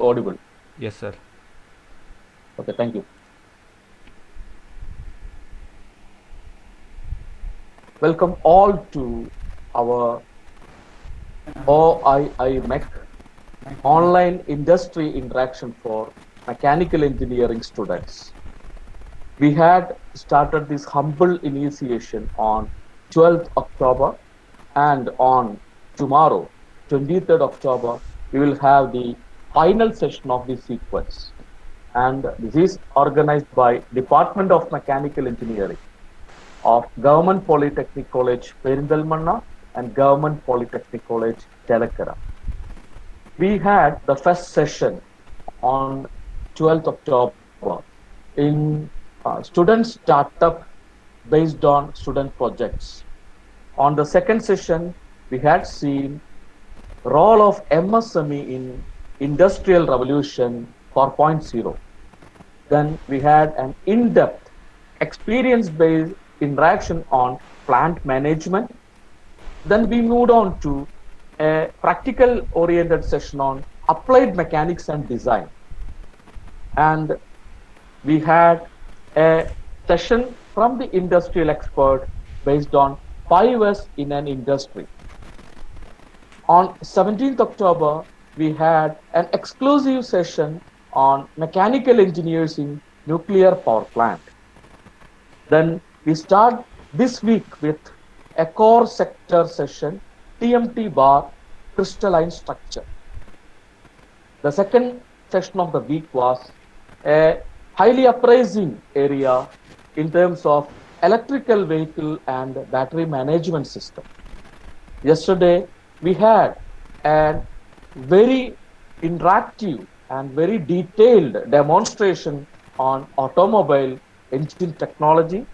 audible? Yes, sir. Okay, thank you. Welcome all to our O.i.i Mech online industry interaction for mechanical engineering students. We had started this humble initiation on 12th October, and on tomorrow, 23rd October, we will have the final session of this sequence. And this is organized by Department of Mechanical Engineering of Government Polytechnic College, Perinthalmanna, and Government Polytechnic College, Chelakkara. We had the first session on 12th October in student startup based on student projects. On the second session, we had seen role of MSME in Industrial Revolution 4.0. Then we had an in-depth experience-based interaction on plant management. Then we moved on to a practical oriented session on applied mechanics and design. And we had a session from the industrial expert based on 5S in an industry. On 17th October, we had an exclusive session on mechanical engineers in nuclear power plant. Then we start this week with a core sector session, TMT bar crystalline structure. The second session of the week was a highly appraising area in terms of electrical vehicle and battery management system. Yesterday, we had a very interactive and very detailed demonstration on automobile engine technology.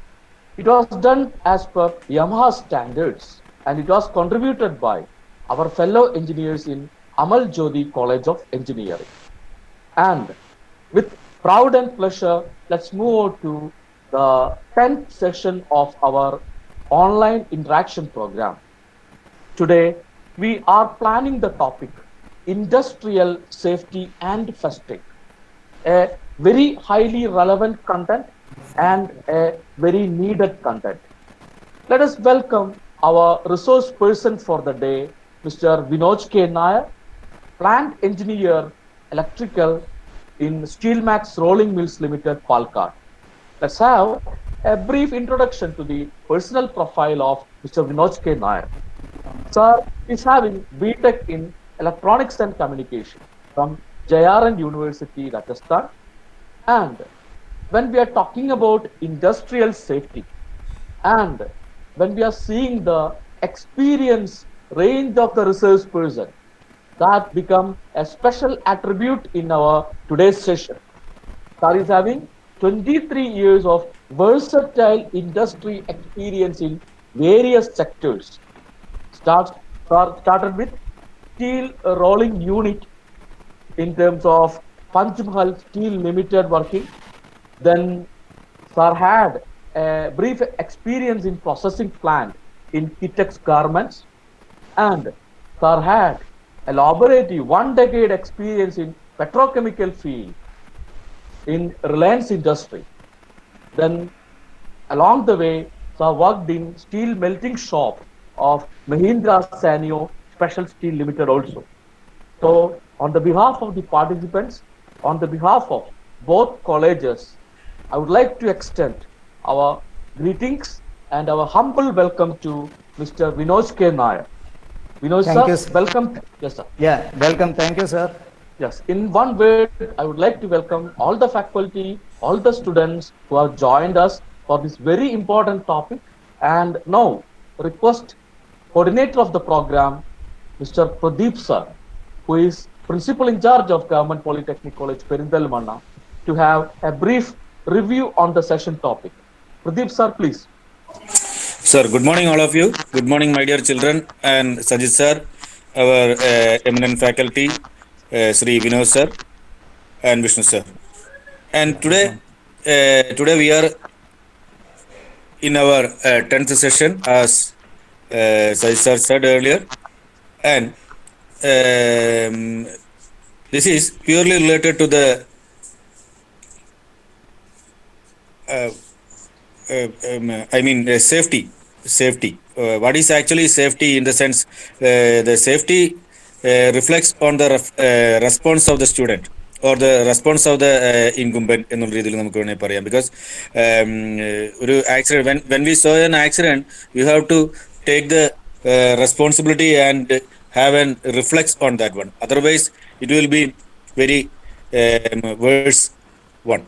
It was done as per Yamaha standards, and it was contributed by our fellow engineers in Amal Jyoti College of Engineering. And with proud and pleasure, let's move on to the 10th session of our online interaction program. Today, we are planning the topic industrial safety and first aid, a very highly relevant content and a very needed content. Let us welcome our resource person for the day, Mr. Vinoj K. Nair, plant engineer, electrical in STEELMAX Rolling Mills Limited, Palakkad. Let's have a brief introduction to the personal profile of Mr. Vinoj K. Nair. Sir is having BTech in Electronics and Communication from JRN University, Rajasthan. And when we are talking about industrial safety, and when we are seeing the experience range of the research person, that become a special attribute in our today's session. Sir is having 23 years of versatile industry experience in various sectors. Started with steel rolling unit in terms of Panchmahal Steel Limited working. Then Sir had a brief experience in processing plant in Kitex Garments, and Sir had a laboratory 1 decade experience in petrochemical field in Reliance Industry. Then along the way, Sir worked in steel melting shop of Mahindra Sanyo Special Steel Limited also. So on the behalf of the participants, on the behalf of both colleges, I would like to extend our greetings and our humble welcome to Mr. Vinoj K. Nair. Vinoj Thank you. sir, welcome. Yes, sir. Yeah, welcome. Thank you, sir. Yes, in one word, I would like to welcome all the faculty, all the students who have joined us for this very important topic. And now, request coordinator of the program, Mr. Pradeep sir, who is principal in charge of Government Polytechnic College, Perinthalmanna, to have a brief review on the session topic. Pradeep sir, please. Sir, good morning, all of you. Good morning, my dear children, and Sajid sir, our eminent faculty, Sri Vinod sir, and Vishnu sir. And Yeah, good morning. today we are in our 10th session, as Sajid sir said earlier, and um, This is purely related to the uh, safety. Safety. What is actually safety in the sense the safety reflects on the response of the student or the response of the incumbent എന്നുള്ള രീതിയിൽ നമുക്ക് വേണമെങ്കിൽ പറയാം because ഒരു accident when we saw an accident you have to take the responsibility and have an reflex on that one, otherwise it will be very worse one.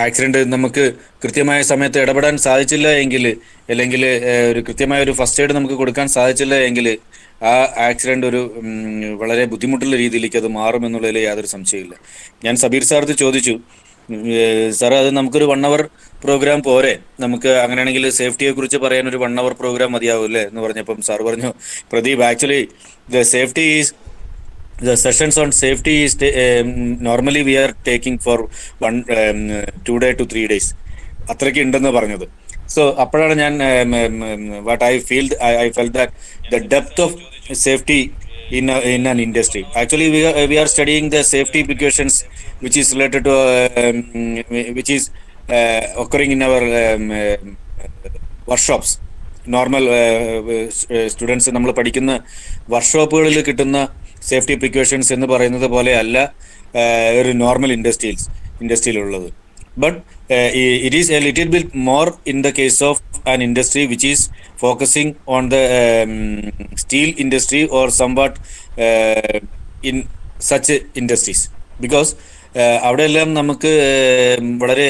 Accident നമുക്ക് കൃത്യമായ സമയത്ത് ഇടപെടാൻ സാധിച്ചില്ല എങ്കിൽ അല്ലെങ്കിൽ ഒരു കൃത്യമായ ഒരു ഫസ്റ്റ് എയ്ഡ് നമുക്ക് കൊടുക്കാൻ സാധിച്ചില്ല എങ്കിൽ ആ ആക്സിഡന്റ് ഒരു വളരെ ബുദ്ധിമുട്ടുള്ള രീതിയിലേക്ക് അത് മാറുമെന്നുള്ളതിൽ യാതൊരു സംശയമില്ല. ഞാൻ സബീർ സാറത്ത് ചോദിച്ചു, സാർ അത് നമുക്കൊരു 1 hour പ്രോഗ്രാം പോരെ, നമുക്ക് അങ്ങനെയാണെങ്കിൽ സേഫ്റ്റിയെ കുറിച്ച് പറയാൻ ഒരു 1 hour പ്രോഗ്രാം മതിയാവും അല്ലേ എന്ന് പറഞ്ഞപ്പം സാർ പറഞ്ഞു, Pradeep actually the safety is the sessions on safety is normally we are taking for 2 day to 3 days അത്രയ്ക്ക് ഉണ്ടെന്ന് പറഞ്ഞത്. സോ അപ്പോഴാണ് ഞാൻ what I felt that the depth of safety in an industry. Actually we are studying the safety precautions which is related to which is occurring in our workshops. Normal students നമ്മൾ പഠിക്കുന്ന വർക്ക്ഷോപ്പുകളിൽ കിട്ടുന്ന safety precautions എന്ന് പറയുന്നത് പോലെ അല്ല ഒരു normal ഇൻഡസ്ട്രിയിലുള്ളത്. But it is a little bit more in the case of an industry which is focusing on the steel industry or somewhat in such industries, because അവിടെയെല്ലാം നമുക്ക് വളരെ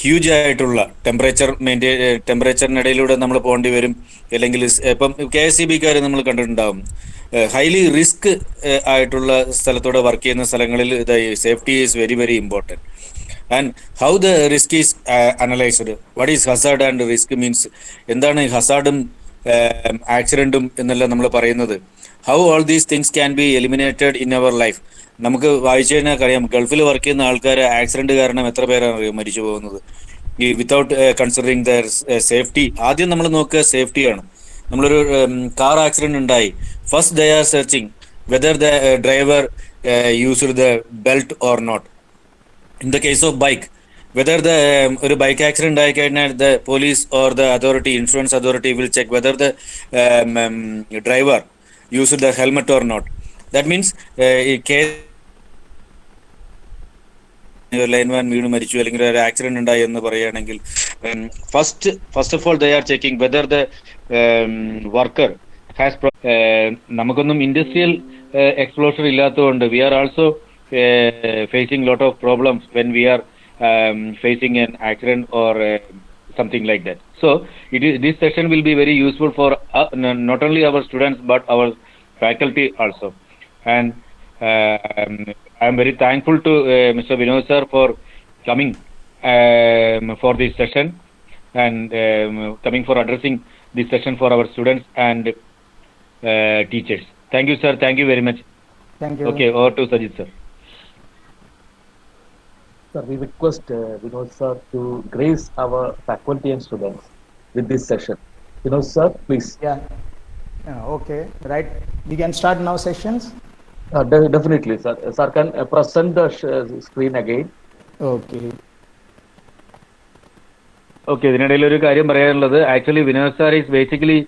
ഹ്യൂജ് ആയിട്ടുള്ള ടെമ്പറേച്ചറിനിടയിലൂടെ നമ്മൾ പോകേണ്ടി വരും. അല്ലെങ്കിൽ ഇപ്പം KSEBക്കാർ നമ്മൾ കണ്ടിട്ടുണ്ടാവും, ഹൈലി റിസ്ക് ആയിട്ടുള്ള സ്ഥലത്തൂടെ വർക്ക് ചെയ്യുന്ന സ്ഥലങ്ങളിൽ safety is very very important. And how the risk is analysed, what is hazard and risk means, എന്താണ് ഹസാർഡും ആക്സിഡൻറ്റും എന്നെല്ലാം നമ്മൾ പറയുന്നത്, how all these things can be eliminated in our life. നമുക്ക് വായിച്ചു കഴിഞ്ഞാൽ അറിയാം, ഗൾഫിൽ വർക്ക് ചെയ്യുന്ന ആൾക്കാർ ആക്സിഡന്റ് കാരണം എത്ര പേരാണ് അറിയാം മരിച്ചു പോകുന്നത്, ഈ വിത്തൗട്ട് കൺസിഡറിങ് ദ സേഫ്റ്റി. ആദ്യം നമ്മൾ നോക്കുക സേഫ്റ്റിയാണ്. നമ്മളൊരു കാർ ആക്സിഡന്റ് ഉണ്ടായി, first they are searching whether the driver used the belt or not. In the case of bike, whether the ഒരു ബൈക്ക് ആക്സിഡന്റ് ആയി കഴിഞ്ഞാൽ the police or the authority, insurance authority will check whether the driver used the helmet or not. That means lineman വീണ് മരിച്ചു അല്ലെങ്കിൽ ഒരു accident ഉണ്ടായി എന്ന് പറയുകയാണെങ്കിൽ first of all they are checking whether the worker has. നമുക്കൊന്നും industrial exposure ഇല്ലാത്തതുകൊണ്ട് we are also facing lot of problems when we are facing an accident or something like that. So this session will be very useful for not only our students but our faculty also. And I am very thankful to Mr. Vinoj sir for coming for this session and coming for addressing this session for our students and teachers. Thank you sir, thank you very much. Thank you. Okay, over to Sajid sir. Sir, we request Vinod sir to grace our faculty and students with this session. Vinod sir, please. Okay, right. We can start now sessions. Definitely, sir. Sir, can present the screen again? Okay. Okay, ഇതിനിടയിൽ ഒരു കാര്യം പറയാനുള്ളത്, actually Vinod sir is basically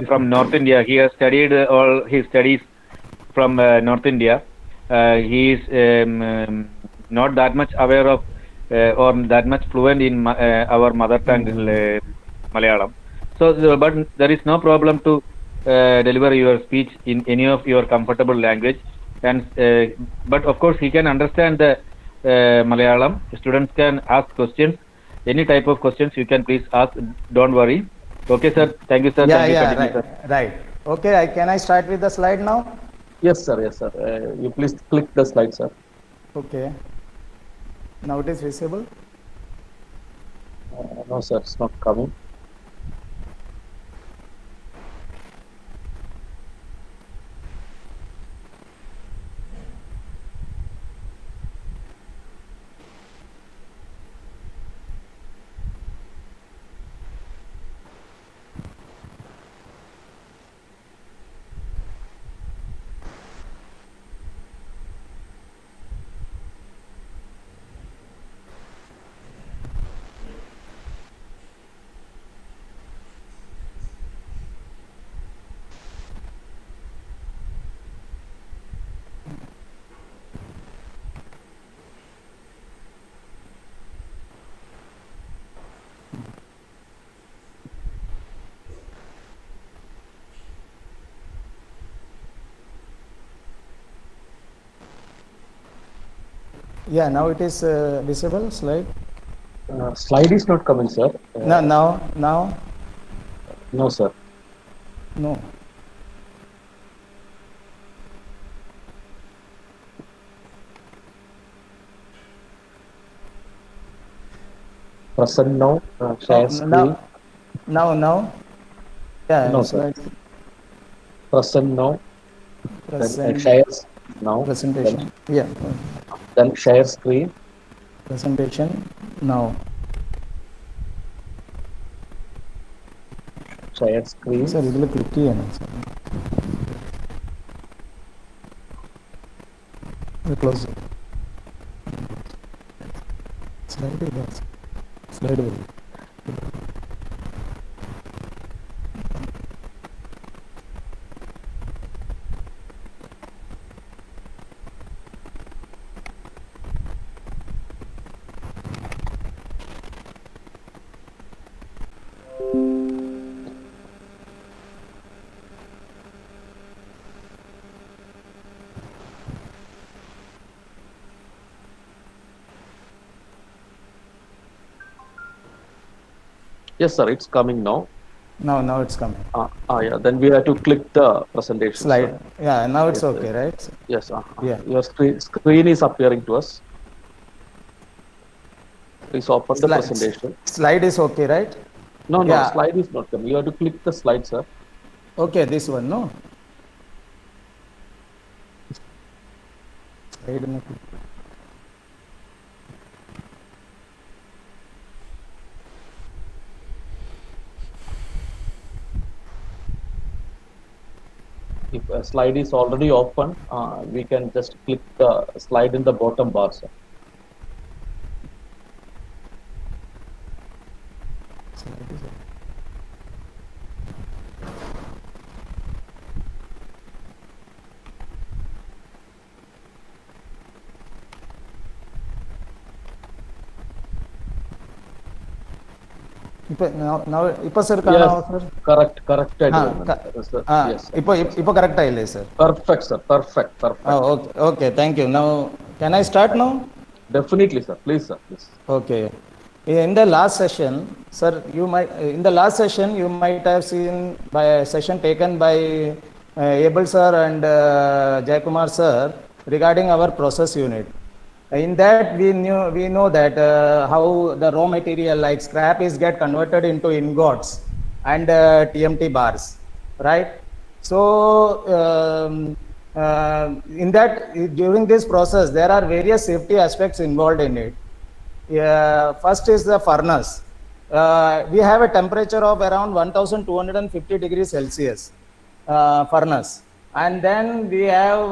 from north India. He has studied all his studies from north India. He is not that much aware of or that much fluent in our mother tongue Malayalam. So but there is no problem to deliver your speech in any of your comfortable language, and but of course he can understand the Malayalam. Students can ask questions, any type of questions you can please ask, don't worry. Okay sir, thank you sir. Thank you, right, sir. Right. Okay, can I start with the slide now? Yes sir, yes sir. You please click the slide, sir. Okay. Now it is visible. No sir, it's not coming. Yeah, now it is visible slide. Slide is not coming, sir. Now, No, sir. no. Present now. Oh, Share screen. now. Yeah, No, sir. slide Present now. Then present share now. Then presentation. Yeah, then share screen. presentation now. Share screen. Sir, ഇതിൽ click ചെയ്യണം sir. Close slide വരും. Yes, sir. It's coming now. Now it's coming. Yeah. Then we have to click the presentation. Slide. Sir. Yeah, now it's Yes, okay, right? Yes. Yeah. Your screen is appearing to us. Please open the presentation. Slide is okay, right? No, Yeah. slide is not coming. You have to click the slide, sir. Okay, this one, no? Slide में click. If a slide is already open, we can just click the slide in the bottom bar, sir. Slide is okay. ഇപ്പൊ sir കാണാമോ sir? Correct. ഇപ്പൊ correct ആയില്ലേ sir? Perfect, sir. Perfect. Okay, thank you. Now can I start now? Definitely, sir. Please, sir. Please. Okay. In the last session, sir, you might have seen by a session taken by Abel sir and Jayakumar sir regarding our process unit. In that we know that how the raw material like scrap is get converted into ingots and TMT bars, right? So in that during this process there are various safety aspects involved in it. First is the furnace. We have a temperature of around 1250 degrees Celsius furnace, and then we have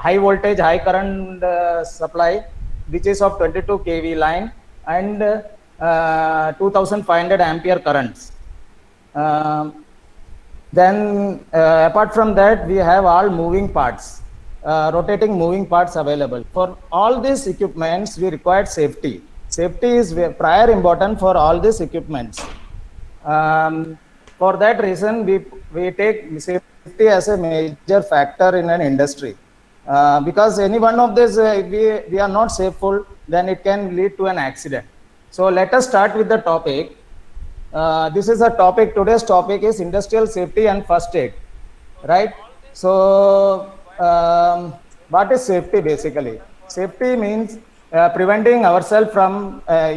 high voltage high current supply which is of 22 kV line and 2500 ampere currents. Then apart from that we have all moving parts, rotating moving parts available. For all these equipments we require safety. Safety is prior important for all these equipments. For that reason we take safety as a major factor in an industry, because any one of this if we are not safeful, then it can lead to an accident. So let us start with the topic. This is a topic, today's topic is industrial safety and first aid, right? So what is safety basically? Safety means preventing ourselves from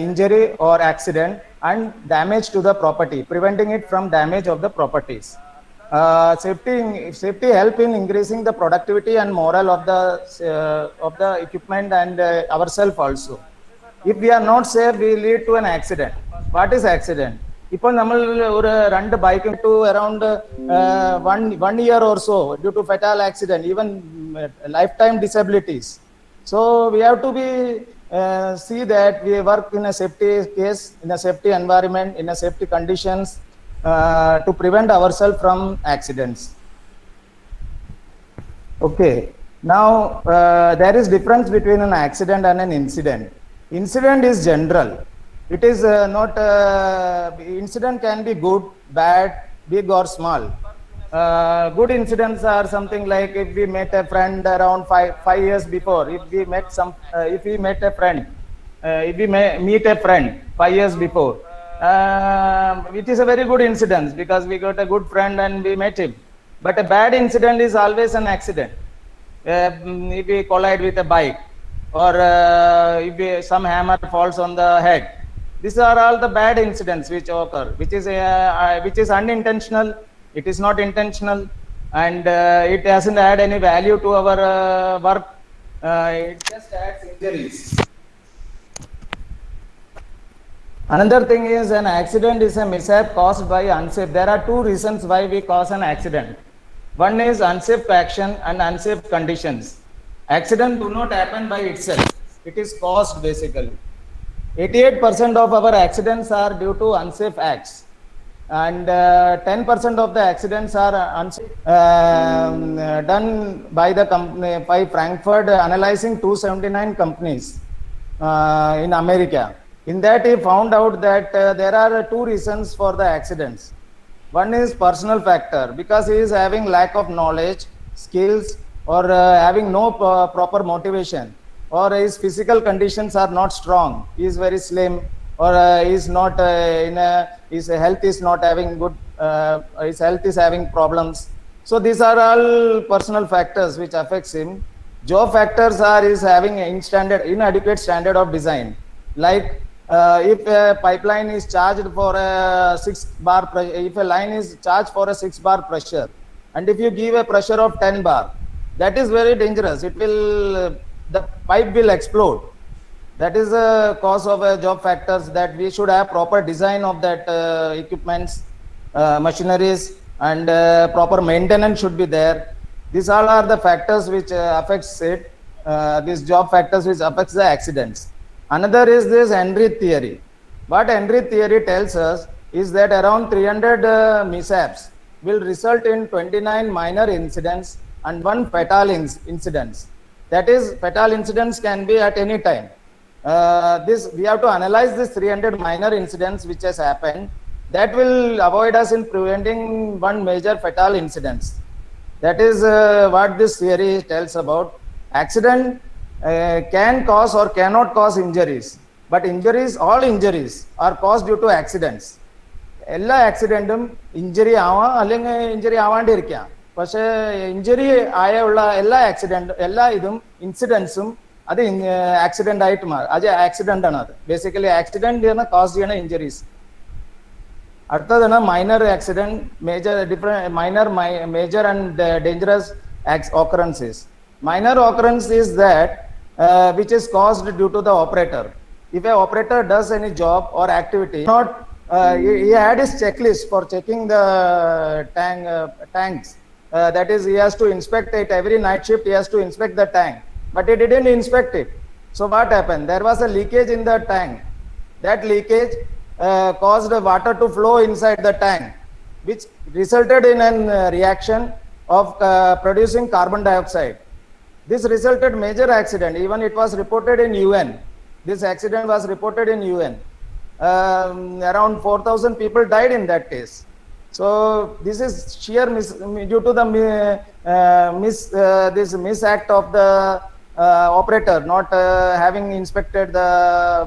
injury or accident and damage to the property, preventing it from damage of the properties. Safety help in increasing the productivity and morale of the equipment and ourselves also. If we are not safe, we lead to an accident. What is accident? ഇപ്പോൾ നമ്മൾ ഒരു രണ്ട് bike to around 1 year or so due to fatal accident, even lifetime disabilities. So we have to be see that we work in a safety case, in a safety environment, in a safety conditions to prevent ourselves from accidents. Okay, now there is difference between an accident and an incident. Incident is general. It is not incident can be good, bad, big or small. Good incidents are something like if we met a friend around 5 years before, if we met a friend, if we meet a friend 5 years before, it is a very good incident because we got a good friend and we met him. But a bad incident is always an accident. If we collide with a bike, or some hammer falls on the head, these are all the bad incidents which occur, which is unintentional. It is not intentional, and it hasn't add any value to our work. It just adds injuries. Another thing is, an accident is a mishap caused by unsafe. There are two reasons why we cause an accident. One is unsafe action and unsafe conditions. Accident do not happen by itself. It is caused basically. 88% of our accidents are due to unsafe acts, and 10% of the accidents are done by the company, by Frankfurt, analyzing 279 companies in America. In that, he found out that there are two reasons for the accidents. One is personal factor, because he is having lack of knowledge, skills, or having no proper motivation, or his physical conditions are not strong. He is very slim, or is not his health is not having good, his health is having problems. So these are all personal factors which affects him. Job factors are is having inadequate standard of design. Like if a pipeline is charged for a 6 bar, if a line is charged for a 6 bar pressure, and if you give a pressure of 10 bar, that is very dangerous. It will, the pipe will explode. That is a cause of job factors, that we should have proper design of that equipments, machineries, and proper maintenance should be there. These all are the factors which affects it. These job factors which affects the accidents. Another is this Henry theory. What Henry theory tells us is that around 300 mishaps will result in 29 minor incidents and one fatal incidents. That is, fatal incidents can be at any time. We have to analyze this 300 minor incidents which has happened. That will avoid us in preventing one major fatal incidents. That is what this theory tells about. Accident can cause or cannot cause injuries, but all injuries are caused due to accidents. എല്ലാ ആക്സിഡന്റും injury ആവാം, അല്ലെങ്കിൽ injury ആവാണ്ടിരിക്കാം. പക്ഷേ injury ആയുള്ള എല്ലാ ഇതും ഇൻസിഡൻസും അത് accident ആയിട്ട് മാറും. അത് ആക്സിഡന്റ് ആണ്. അത് ബേസിക്കലി ആക്സിഡന്റ് കോസ് ചെയ്യണ ഇഞ്ചുറീസ്. അടുത്തതാണ് minor accident, major and dangerous occurrences. Minor occurrence is that which is caused due to the operator. If an operator does any job or activity, he had his checklist for checking the tanks. That is, he has to inspect it every night shift. He has to inspect the tank, but he didn't inspect it. So what happened? There was a leakage in the tank. That leakage caused water to flow inside the tank, which resulted in a reaction of producing carbon dioxide. This resulted major accident. Even it was reported in UN. This accident was reported in UN. Around 4,000 people died in that case. So this is sheer due to the this misact of the operator, not having inspected the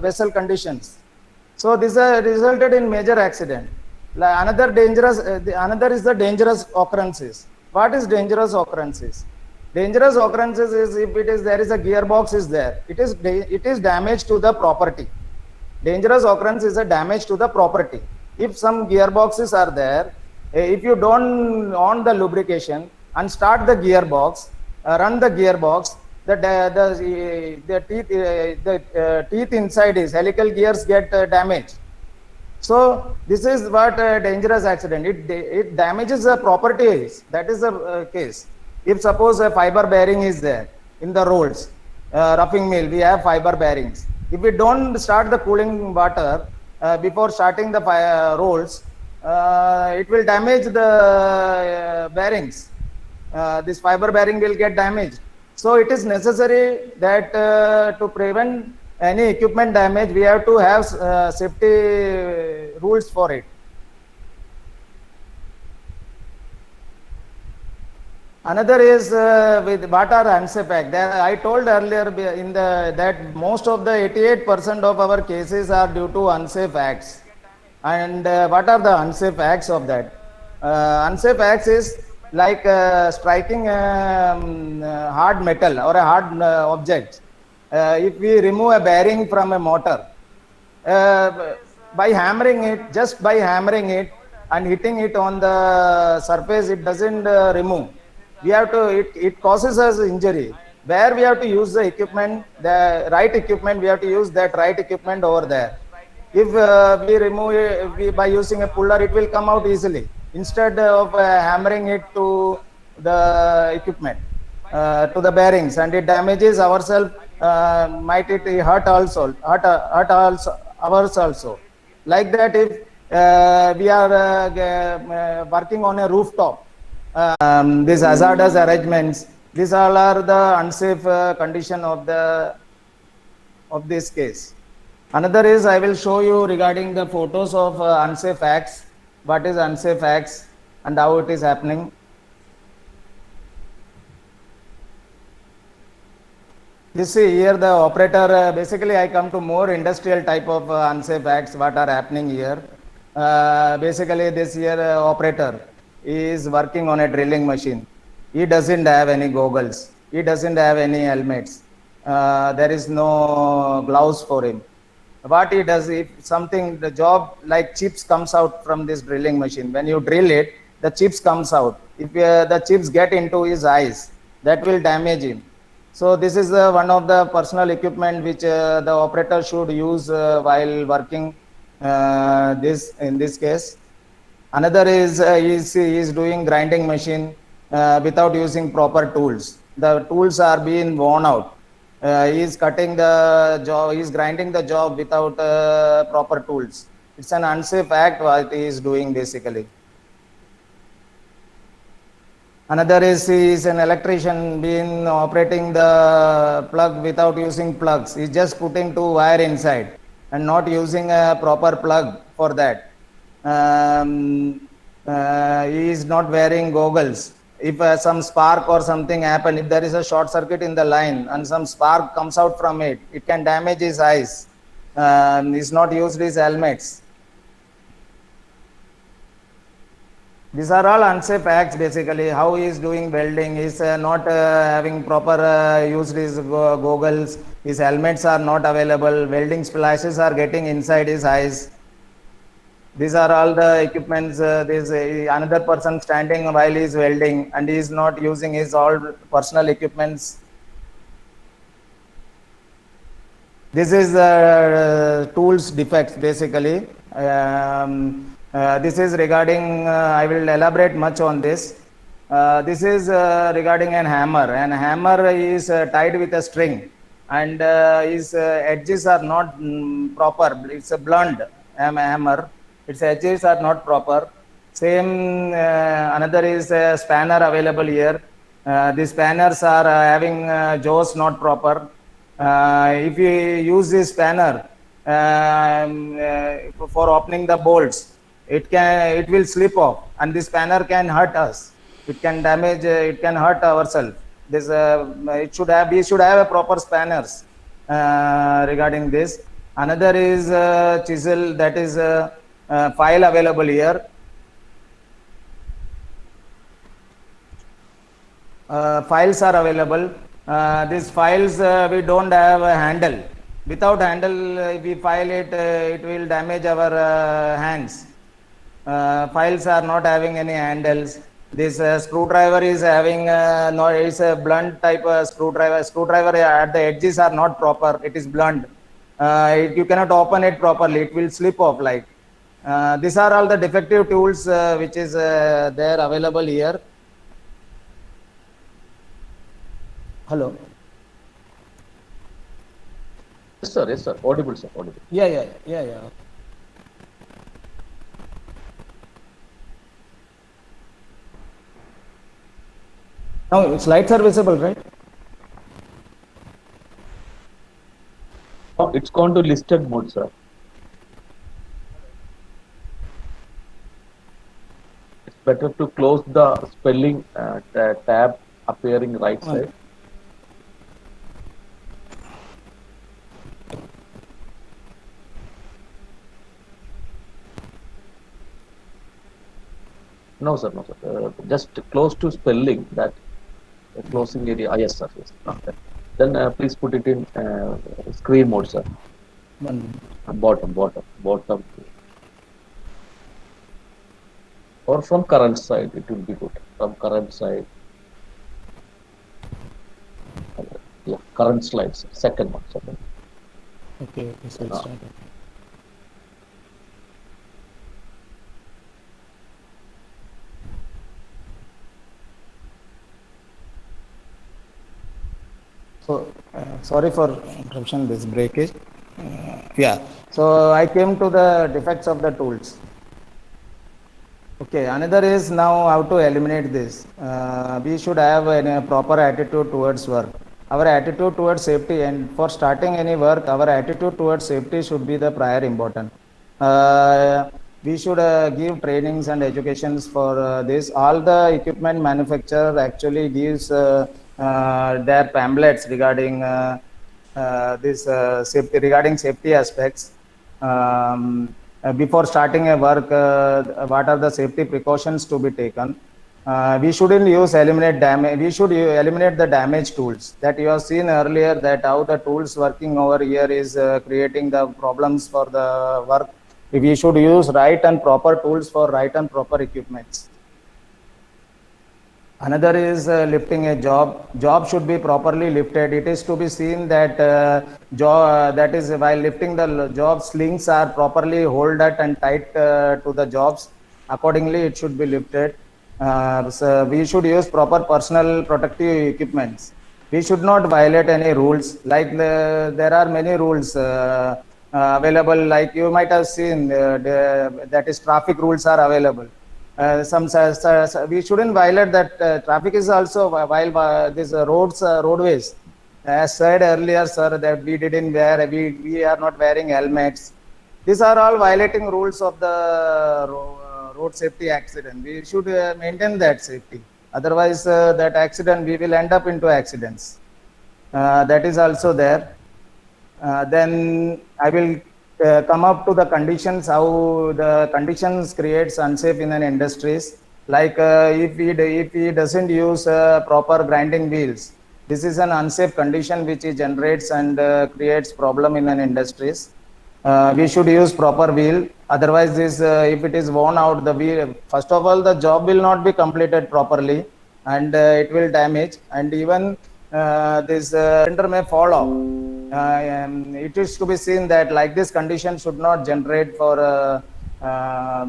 vessel conditions. So this resulted in major accident. Another is the dangerous occurrences. What is dangerous occurrences? Dangerous occurrences is if there is a gearbox is there, it is damage to the property. Dangerous occurrence is a damage to the property. If some gearboxes are there, if you don't on the lubrication and start the gearbox, run the gearbox, the teeth inside is helical gears get damaged. So this is what dangerous accident. It damages the properties. That is the case. If suppose a fiber bearing is there in the rolls, roughing mill, we have fiber bearings. If we don't start the cooling water before starting the rolls, it will damage the bearings. This fiber bearing will get damaged. So it is necessary that to prevent any equipment damage, we have to have safety rules for it. Another is with what are unsafe acts. I told earlier in the that most of the 88% of our cases are due to unsafe acts. And what are the unsafe acts of that? Unsafe acts is like striking hard metal or a hard object. If we remove a bearing from a motor, by hammering it, just by hammering it and hitting it on the surface, it doesn't remove. We have to, it causes us injury. Where we have to use the equipment, the right equipment, we have to use that right equipment over there. If we remove it by using a puller, it will come out easily instead of hammering it to the equipment, to the bearings, and it damages ourselves. Might it hurt also, hurt also, ours also. Like that, if we are working on a rooftop, these hazardous arrangements, these all are the unsafe condition of this case. Another is I will show you regarding the photos of unsafe acts, what is unsafe acts and how it is happening. You see here the operator, basically I come to more industrial type of unsafe acts what are happening here. Basically this here operator is working on a drilling machine. He doesn't have any goggles. He doesn't have any helmets. There is no gloves for him. What he does, if something, the job like chips comes out from this drilling machine, when you drill it, the chips comes out. If the chips get into his eyes, that will damage him. So this is one of the personal equipment which the operator should use while working this in this case. Another is he is doing grinding machine without using proper tools. The tools are being worn out. He is cutting the job, he is grinding the job without proper tools. It's an unsafe act what he is doing basically. Another is he is an electrician being operating the plug without using plugs. He's just putting two wire inside and not using a proper plug for that. He is not wearing goggles. If some spark or something happen, if there is a short circuit in the line and some spark comes out from it, it can damage his eyes. He's not used his helmets. These are all unsafe acts basically. How he is doing welding, he is not having proper used his goggles, his helmets are not available, welding splashes are getting inside his eyes. These are all the equipments. There's another person standing while he is welding and he is not using his all personal equipments. This is tools defects basically. This is regarding, I will elaborate much on this. This is regarding an hammer. An hammer is tied with a string and his edges are not proper. It's a blunt hammer. Its edges are not proper. Same, another is a spanner available here. These spanners are having jaws not proper. If you use this spanner for opening the bolts, it will slip off and this spanner can hurt us. It can damage, it can hurt ourselves. This we should have a proper spanners regarding this. Another is chisel, that is file available here. Files are available. These files we don't have a handle. Without handle, if we file it, it will damage our hands. Files are not having any handles. This screwdriver is having no, it's a blunt type screwdriver. Screwdriver at the edges are not proper. It is blunt. You cannot open it properly. It will slip off like. These are all the defective tools which is there available here. Hello. Yes, sir. Yes, sir. Audible, sir. Audible. Yeah. Now slides are visible, right? Oh, it's gone to listed mode, sir. It's better to close the spelling tab appearing right One. side. No, sir, no, sir. Just close to spelling that closing area. Yes, sir. Yes. Okay. Then please put it in screen mode, sir. One. Bottom. Or from current side, it will be good. From current side. Yeah, current slides. Second one. Okay, so it's started. So, sorry for interruption, this breakage. Yeah, so I came to the defects of the tools. Okay, another is now how to eliminate this. We should have a proper attitude towards work. Our attitude towards safety, and for starting any work, our attitude towards safety should be the prior important. We should give trainings and educations for this. All the equipment manufacturer actually gives their pamphlets regarding this safety, regarding safety aspects. Before starting a work, what are the safety precautions to be taken? We shouldn't use eliminate damage. We should eliminate the damage tools that you have seen earlier. That how the tools working over here is creating the problems for the work. We should use right and proper tools for right and proper equipments. Another is lifting a job should be properly lifted. It is to be seen that that is while lifting the job, slings are properly holded and tight to the jobs. Accordingly it should be lifted. So we should use proper personal protective equipments. We should not violate any rules, like there are many rules available, like you might have seen that is traffic rules are available. We shouldn't violate that. Traffic is also while these roadways. As said earlier, sir, that we didn't wear, we are not wearing helmets. These are all violating rules of the road safety accident. We should maintain that safety. Otherwise, that accident, we will end up into accidents. That is also there. Then I will come up to the conditions, how the conditions creates unsafe in an industries. Like if he doesn't use proper grinding wheels, this is an unsafe condition which he generates and creates problem in an industries. We should use proper wheel. Otherwise, this if it is worn out, the wheel, first of all, the job will not be completed properly, and it will damage, and even this cylinder may fall off. It is to be seen that like this condition should not generate for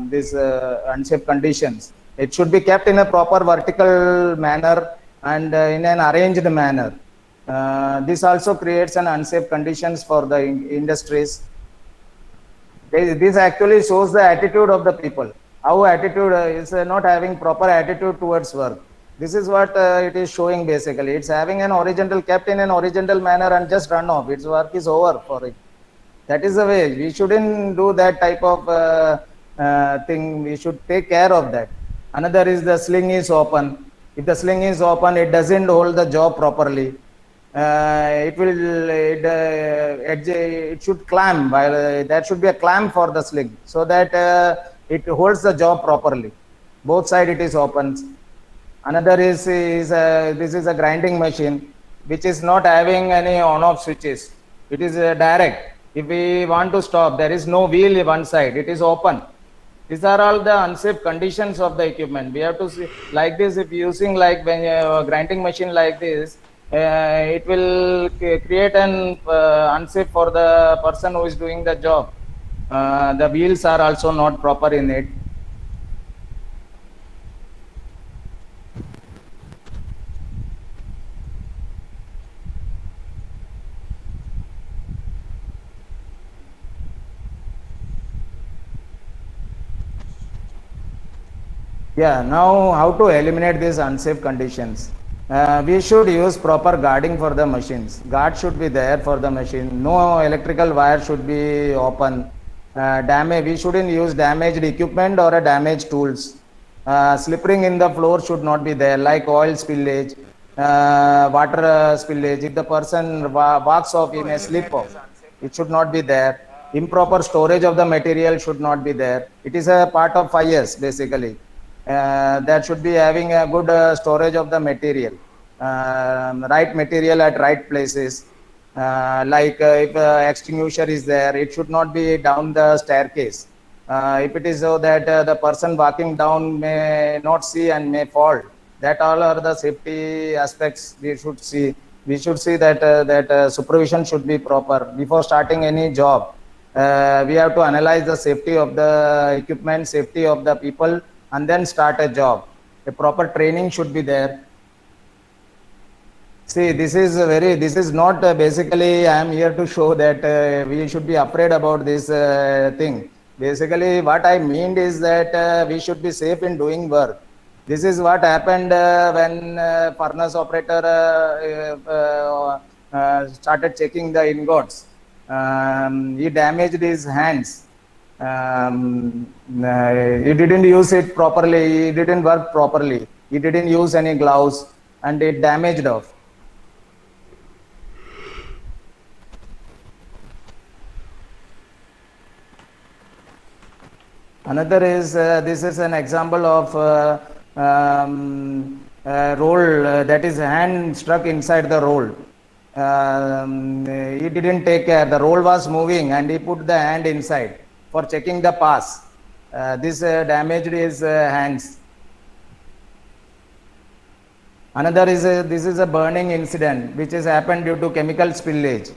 these unsafe conditions. It should be kept in a proper vertical manner and in an arranged manner. This also creates an unsafe conditions for the industries. This actually shows the attitude of the people. How attitude is not having proper attitude towards work. This is what it is showing basically. It's having an horizontal, kept in an horizontal manner and just run off. Its work is over for it. That is the way. We shouldn't do that type of thing. We should take care of that. Another is the sling is open. If the sling is open, it doesn't hold the job properly. It should clamp. While there should be a clamp for the sling so that it holds the job properly. Both sides it is open. Another is this is a grinding machine which is not having any on-off switches. It is direct. If we want to stop, there is no wheel on one side. It is open. These are all the unsafe conditions of the equipment. We have to see like this. If using like when a grinding machine like this, it will create an unsafe for the person who is doing the job. The wheels are also not proper in it. Yeah, now how to eliminate these unsafe conditions? We should use proper guarding for the machines. Guard should be there for the machine. No electrical wire should be open. We shouldn't use damaged equipment or damaged tools. Slippering in the floor should not be there, like oil spillage, water spillage. If the person walks off, he may slip off. It should not be there. Improper storage of the material should not be there. It is a part of 5 years basically. That should be having a good storage of the material, right material at right places. Like if extinguisher is there, it should not be down the staircase. If it is so that the person walking down may not see and may fall, that all are the safety aspects we should see. We should see that supervision should be proper before starting any job. We have to analyze the safety of the equipment, safety of the people, and then start a job. A proper training should be there. See, this is not basically, I am here to show that we should be afraid about this thing. Basically, what I mean is that we should be safe in doing work. This is what happened when furnace operator started checking the ingots. He damaged his hands. He didn't use it properly. He didn't work properly. He didn't use any gloves, and it damaged off. Another is this is an example of roll that is hand stuck inside the roll. He didn't take care. The roll was moving and he put the hand inside for checking the pass. This damaged his hands. Another is this is a burning incident which has happened due to chemical spillage.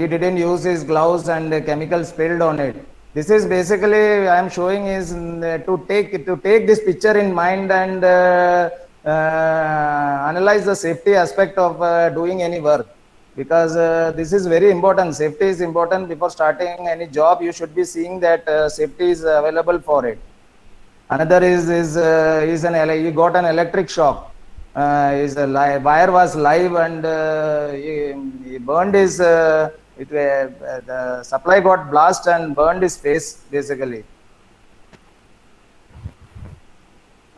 He didn't use his gloves and chemical spilled on it. This is basically I am showing is to take this picture in mind and analyze the safety aspect of doing any work, because this is very important. Safety is important before starting any job. You should be seeing that safety is available for it. Another is he got an electric shock. His wire was live and he burned his. The supply got blast and burned his face basically.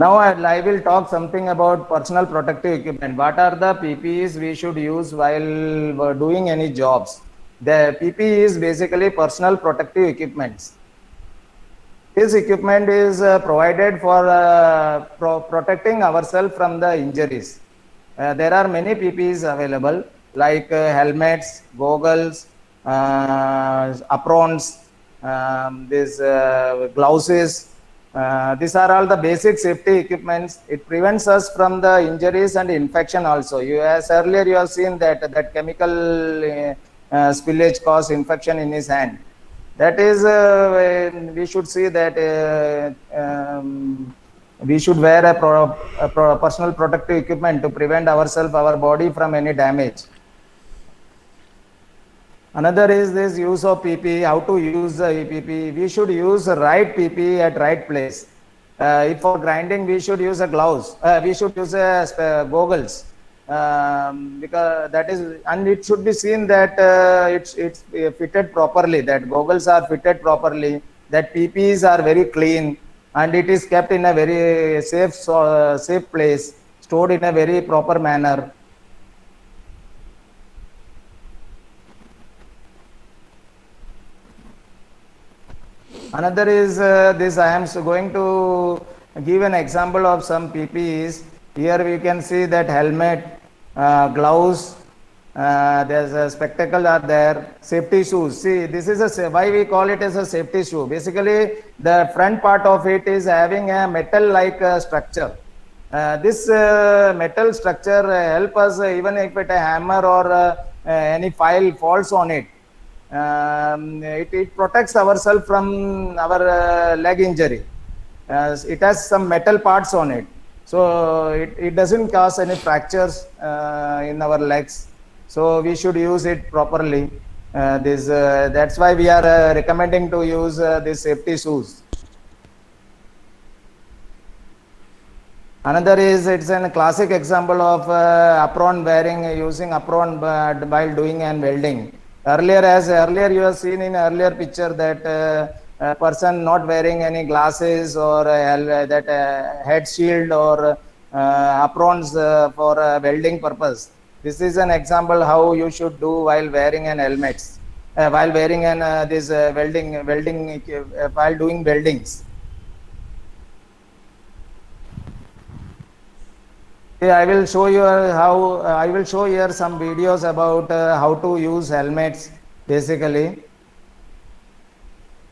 Now I will talk something about personal protective equipment. What are the PPEs we should use while doing any jobs? The PPE is basically personal protective equipments. This equipment is provided for protecting ourselves from the injuries. There are many PPEs available, like helmets, goggles, aprons, these gloves. These are all the basic safety equipments. It prevents us from the injuries and infection also. As earlier you have seen that chemical spillage caused infection in his hand. That is, we should see that we should wear a personal protective equipment to prevent ourselves, our body from any damage. Another is this use of PPE, how to use the PPE. We should use the right PPE at right place. If for grinding, we should use a gloves. We should use a goggles. Because that is, and it should be seen that it's fitted properly, that goggles are fitted properly, that PPEs are very clean, and it is kept in a very safe place, stored in a very proper manner. Another is this. I am going to give an example of some PPEs. Here we can see that helmet, gloves, there's a spectacle are there, safety shoes. See, this is why we call it as a safety shoe. Basically, the front part of it is having a metal-like structure. This metal structure help us even if a hammer or any file falls on it. It protects ourselves from our leg injury. It has some metal parts on it, so it doesn't cause any fractures in our legs. So we should use it properly. That's why we are recommending to use these safety shoes. Another is, it's a classic example of apron wearing, using apron while doing and welding. Earlier you have seen in earlier picture that a person not wearing any glasses or that head shield or aprons for welding purpose. This is an example how you should do while wearing an helmet, while wearing an this welding while doing weldings. I will show you how I will show here some videos about how to use helmets basically.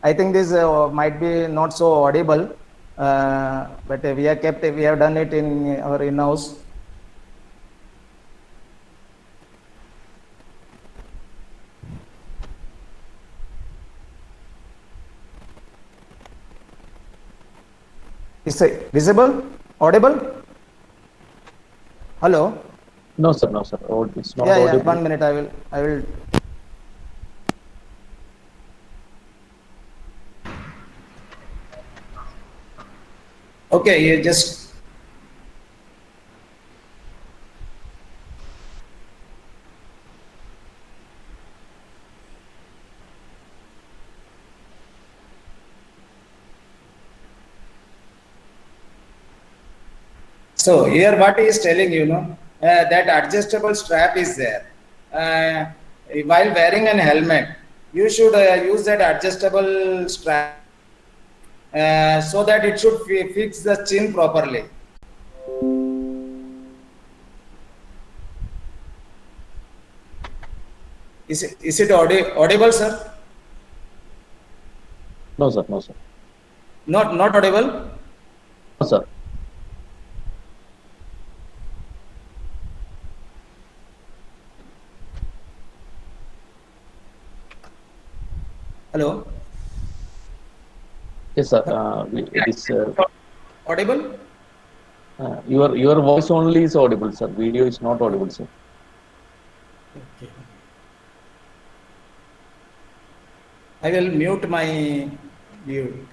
I think this might be not so audible, but we have done it in our in-house. Is it visible? Audible? Hello? No, sir. No, sir. It's not Yeah, yeah. audible. 1 minute. I will. Okay, you just. So here what he is telling that adjustable strap is there. While wearing an helmet, you should use that adjustable strap so that it should fix the chin properly. Is it audible, sir? No, sir. No, sir. Not audible. No, sir. Hello. Yes, sir. It is Audible. your voice only is audible, sir. Video is not audible, sir. Okay. I will mute my view.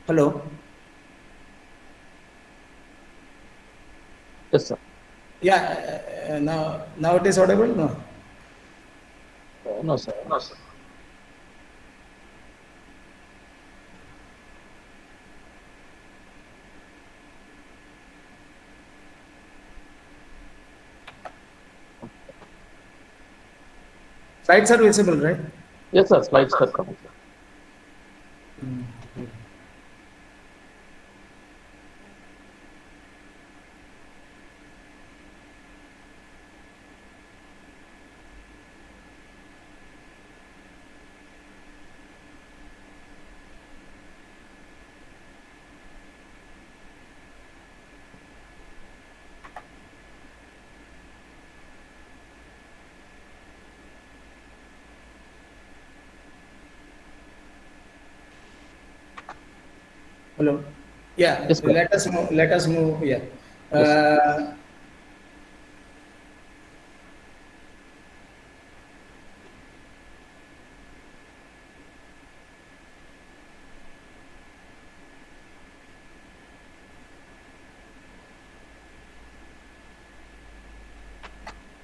Hello. Yes, sir. Yeah. Now it is audible. No. No, sir. No, sir. Slides are visible, right? Yes, sir. Slides are coming, sir. Hello. Yeah. Yes, sir. Let us move. Let us move. Yeah. Yes, sir.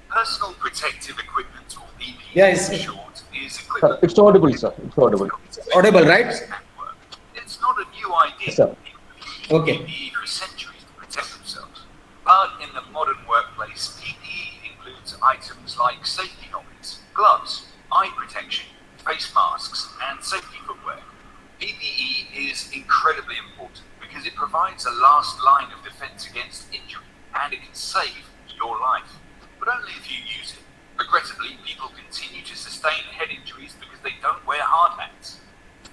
Personal protective equipment, or PPE Yeah, for short, is Sir, equipment it's audible, sir. It's audible. audible, right? at work. It's not a new idea. Yes, sir. People Okay. use PPE for centuries to protect themselves. But in the modern workplace, PPE includes items like safety helmets, gloves, eye protection, face masks, and safety footwear. PPE is incredibly important because it provides a last line of defense against injury, and it can save your life. But only if you use it. Regrettably, people continue to sustain head injuries because they don't wear hard hats.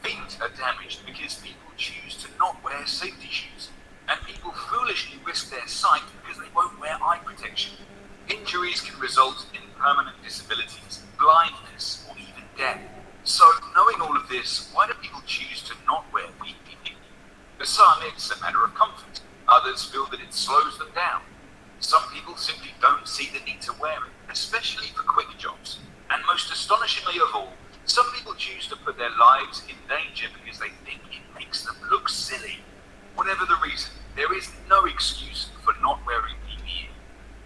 Feet are damaged because people choose to not wear safety shoes. And people foolishly risk their sight because they won't wear eye protection. Injuries can result in permanent disabilities, blindness, or even death. So, knowing all of this, why do people choose to not wear PPE? For some, it's a matter of comfort. Others feel that it slows them down. Some people simply don't see the need to wear it, especially for quick jobs. And most astonishingly of all, some people choose to put their lives in danger because they think it makes them look silly. Whatever the reason, there is no excuse for not wearing PPE.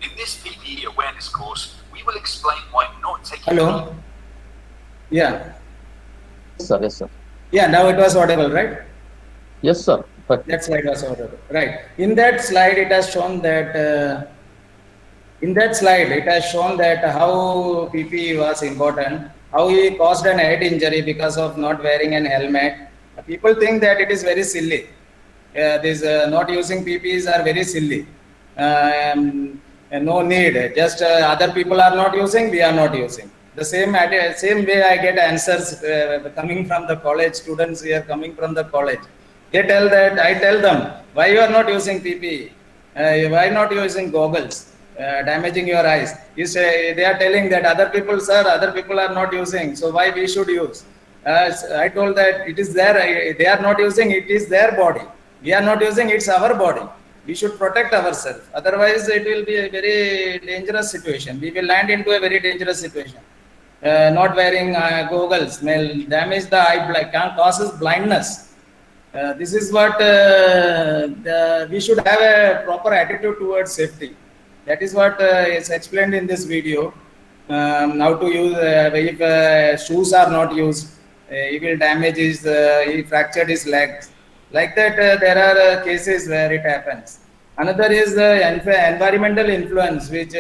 In this PPE awareness course, we will explain why not taking Hello. Yeah. Yes, sir. Yes, sir. Yeah. Now it was audible, right? Yes, sir. But That slide was audible, right? In that slide, it has shown that. In that slide, it has shown that how PPE was important, how he caused an head injury because of not wearing an helmet. People think that it is very silly. These not using PPEs are very silly. No need. Just other people are not using, we are not using. The same way I get answers coming from the college students here, coming from the college. They tell that I tell them, why you are not using PPE? Why not using goggles? Damaging your eyes. You say they are telling that other people, sir, other people are not using, so why we should use? I told that it is there. They are not using. It is their body. We are not using. It's our body. We should protect ourselves. Otherwise, it will be a very dangerous situation. We will land into a very dangerous situation. Not wearing goggles may damage the eye, can causes blindness. This is what we should have a proper attitude towards safety. That is what is explained in this video. How to use if shoes are not used, he will damage his, he fractured his legs. Like that, there are cases where it happens. Another is the environmental influence, which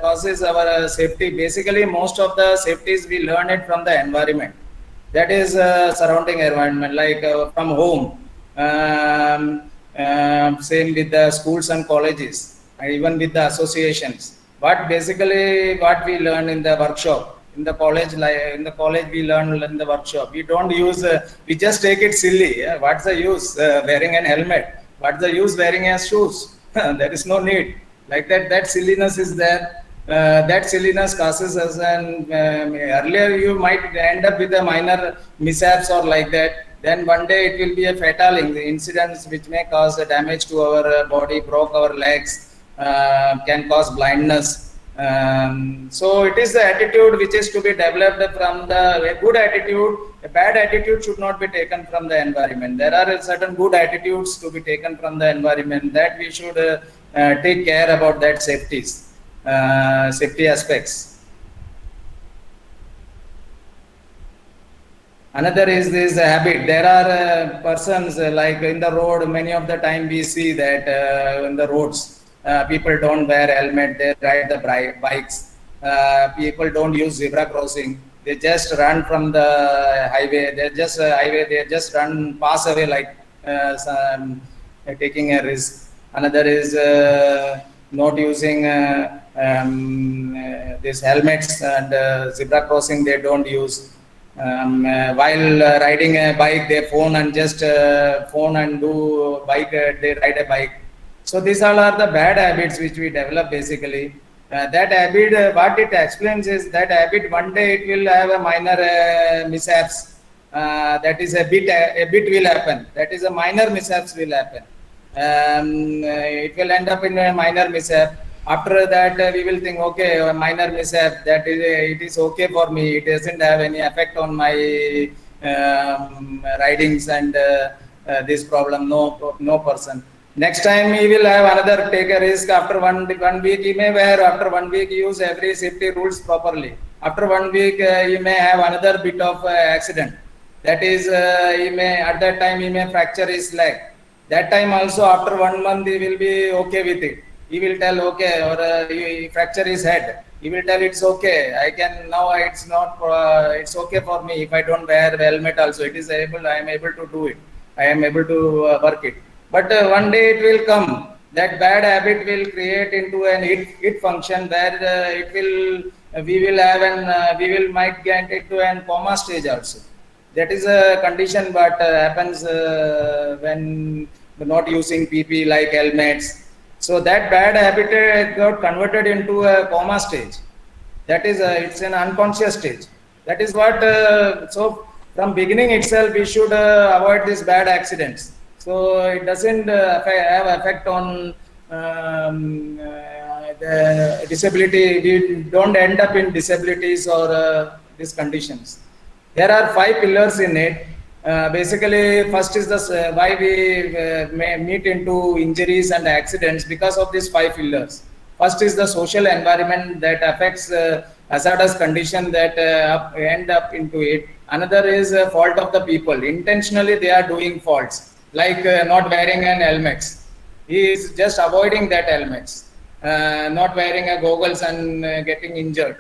causes our safety. Basically, most of the safeties we learn it from the environment. That is surrounding environment, like from home. Same with the schools and colleges, and even with the associations. But basically, what we learn in the workshop, in the college, we learn in the workshop. We don't use. We just take it silly. Yeah? What's the use wearing an helmet? What's the use wearing a shoes? There is no need. Like that. That silliness is there. That silliness causes us, and earlier you might end up with a minor mishaps or like that. Then one day it will be a fatal incidents which may cause a damage to our body, broke our legs, can cause blindness. So it is the attitude which is to be developed from a good attitude. A bad attitude should not be taken from the environment. There are certain good attitudes to be taken from the environment, that we should take care about that safety aspects. Another is this habit. There are persons like in the road, many of the time we see that in the roads, people don't wear helmet, they ride the bikes. People don't use zebra crossing. They just run from the highway. They just run, pass away like taking a risk. Another is not using these helmets, and zebra crossing they don't use. While riding a bike, they phone and just phone and do bike. They ride a bike. So these all are the bad habits which we develop basically. That habit, what it explains is that habit one day it will have a minor mishaps. That is a bit will happen. That is a minor mishaps will happen. It will end up in a minor mishap. After that, we will think, okay, a minor mishap, that is, it is okay for me. It doesn't have any effect on my ridings and this problem. No person. Next time he will have another, take a risk. After one week he may wear. After 1 week use every safety rules properly. After 1 week he may have another bit of accident. That is, he may at that time he may fracture his leg. That time also after 1 month he will be okay with it. He will tell okay, or he fracture his head. He will tell it's okay. I can now. It's not. It's okay for me if I don't wear helmet. Also, it is able. I am able to do it. I am able to work it. But one day it will come. That bad habit will create into an it function where it will. We will have we will might get into an coma stage also. That is a condition, but happens when not using PP like helmets. So that bad habit got converted into a coma stage. That is, it's an unconscious stage. That is what, so from beginning itself, we should avoid these bad accidents. So it doesn't have effect on the disability. We don't end up in disabilities or these conditions. There are 5 pillars in it. Basically, first is this why we meet into injuries and accidents because of these 5 pillars. First is the social environment that affects hazardous condition that end up into it. Another is fault of the people. Intentionally, they are doing faults like not wearing an helmet. He is just avoiding that helmets, not wearing a goggles and getting injured.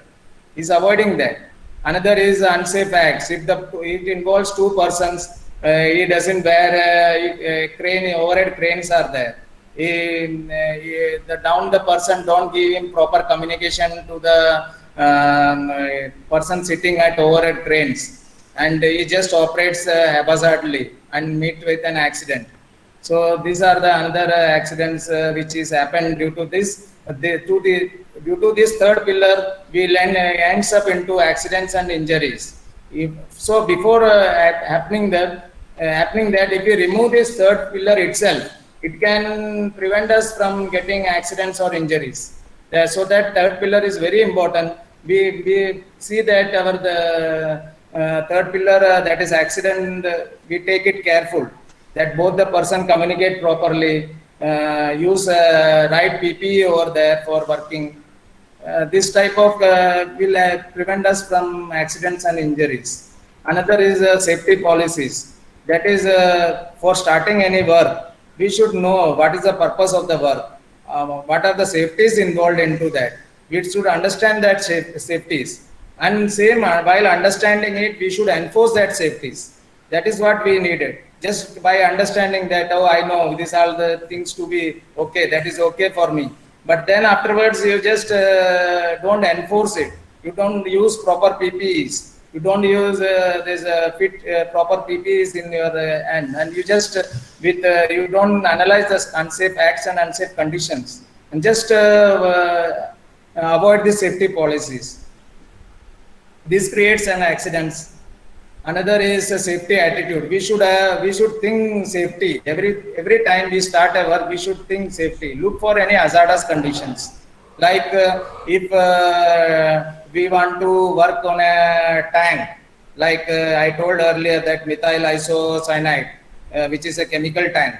He's avoiding that. Another is unsafe acts. If it involves 2 persons, he doesn't wear crane, overhead cranes are there. The down the person don't give him proper communication to the person sitting at overhead cranes, and he just operates haphazardly and meet with an accident. So these are the another accidents which is happened due to this. Due to this third pillar, we ends up into accidents and injuries. So before happening that, if we remove this third pillar itself, it can prevent us from getting accidents or injuries. So that third pillar is very important. We see that our third pillar that is accident, we take it careful that both the person communicate properly, use right PPE over there for working. This type of will prevent us from accidents and injuries. Another is safety policies. That is for starting any work, we should know what is the purpose of the work, what are the safeties involved into that. We should understand that safeties, and same while understanding it, we should enforce that safeties. That is what we needed. Just by understanding that, oh, I know these are the things to be okay, that is okay for me. But then afterwards, you just don't enforce it. You don't use proper PPEs. You don't use this fit proper PPEs in your hand, and you just you don't analyze the unsafe acts and unsafe conditions, and just avoid the safety policies. This creates an accidents. Another is a safety attitude. We should think safety every time we start a work. We should think safety. Look for any hazardous conditions. Like if we want to work on a tank, like I told earlier that methyl isocyanide, which is a chemical tank,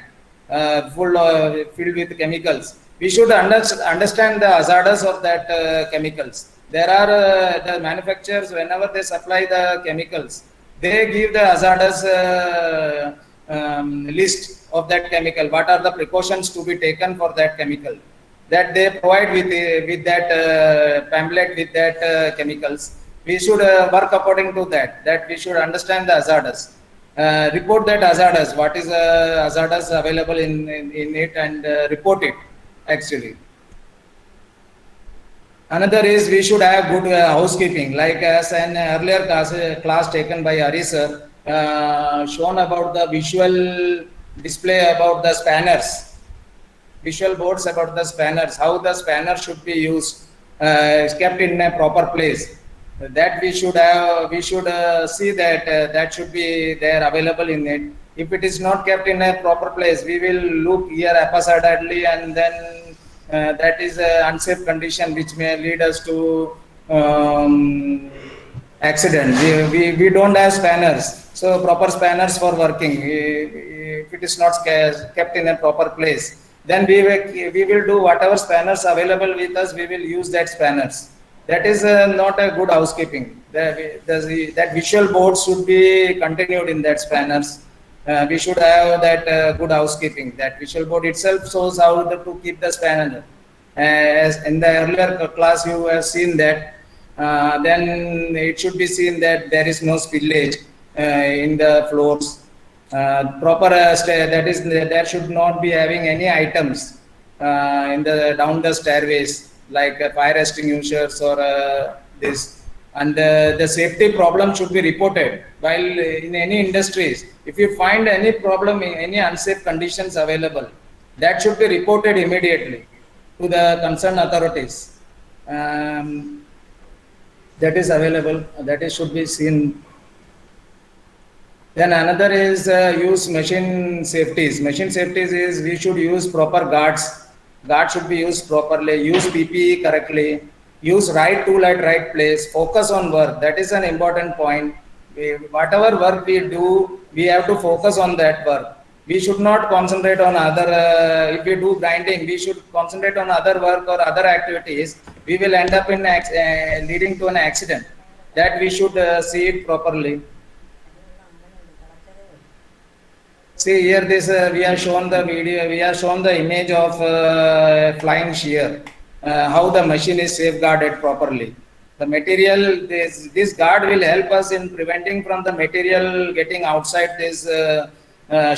filled with chemicals. We should understand the hazardous of that chemicals. There are the manufacturers, whenever they supply the chemicals, they give the hazardous list of that chemical. What are the precautions to be taken for that chemical? That they provide with that pamphlet with that chemicals. We should work according to that. That we should understand the hazardous. Report that hazardous. What is hazardous available in it, and report it actually. Another is we should have good housekeeping, like as an earlier class taken by Hari sir, shown about the visual display about the spanners, visual boards about the spanners, how the spanner should be used, kept in a proper place. That we should have, we should see that that should be there available in it. If it is not kept in a proper place, we will look here haphazardly, and then that is an unsafe condition which may lead us to accident. We don't have spanners, so proper spanners for working. If it is not kept in a proper place, then we will do whatever spanners available with us. We will use that spanners. That is not a good housekeeping. That visual board should be continued in that spanners. We should have that good housekeeping. That visual board itself shows how to keep the spanner. As in the earlier class you have seen that, then it should be seen that there is no spillage in the floors. Proper that is, there should not be having any items in the down the stairways, like fire extinguishers or this. And the safety problem should be reported. While in any industries, if you find any problem, any unsafe conditions available, that should be reported immediately to the concerned authorities. That is available, that is should be seen. Then another is use machine safeties. Machine safeties is we should use proper guards. Guards should be used properly, use PPE correctly, use right tool at right place, focus on work. That is an important point. Whatever work we do, we have to focus on that work. We should not concentrate on other, if we do grinding, we should concentrate on other work or other activities. We will end up in leading to an accident. That we should see it properly. See here, this we have shown the video. We have shown the image of flying shear. How the machine is safeguarded properly. The material, this guard will help us in preventing from the material getting outside this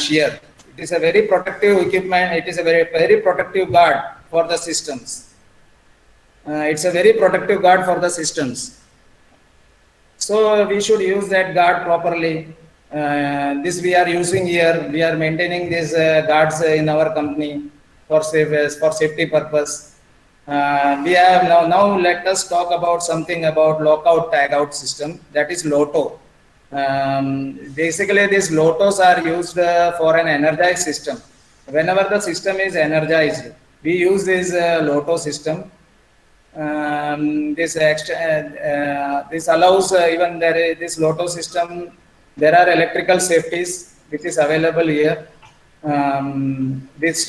shear. It is a very protective equipment. It is a very protective guard for the systems. It's a very protective guard for the systems. So we should use that guard properly. This we are using here. We are maintaining these guards in our company for safety purpose. We have now let us talk about something about lockout tagout system, that is LOTO. Basically these LOTOs are used for an energized system. Whenever the system is energized, we use this LOTO system. This allows even this LOTO system. There are electrical safeties which is available here. This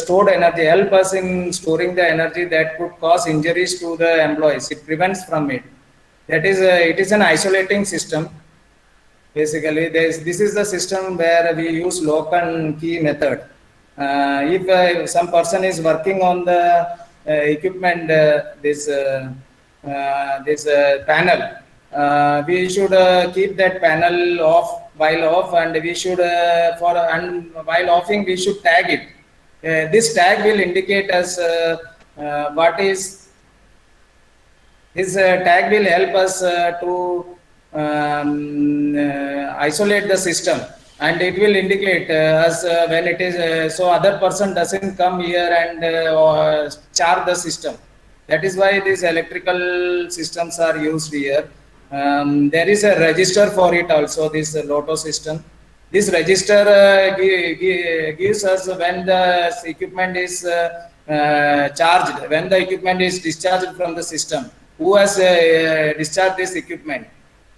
stored energy help us in storing the energy that could cause injuries to the employees. It prevents from it. That is, it is an isolating system. Basically, this is the system where we use lock and key method. If some person is working on the equipment, this panel, we should keep that panel off while off, and we should while offing we should tag it. This tag will indicate us what is. This tag will help us to isolate the system, and it will indicate us when it is so other person doesn't come here and charge the system. That is why these electrical systems are used here. There is a register for it also, this LOTO system. This register gives us when the equipment is charged, when the equipment is discharged from the system, who has discharged this equipment,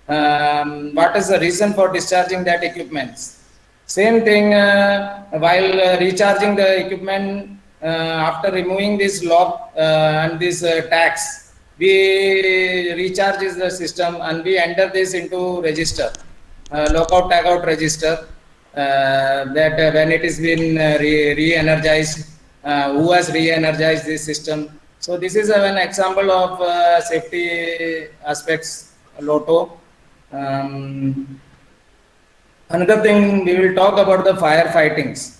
what is the reason for discharging that equipment. Same thing while recharging the equipment, after removing this lock and this tags, we recharge the system and we enter this into register, lockout tagout register, that when it is been re-energized, who has re-energized this system. So this is an example of safety aspects, LOTO. Another thing, we will talk about the firefightings.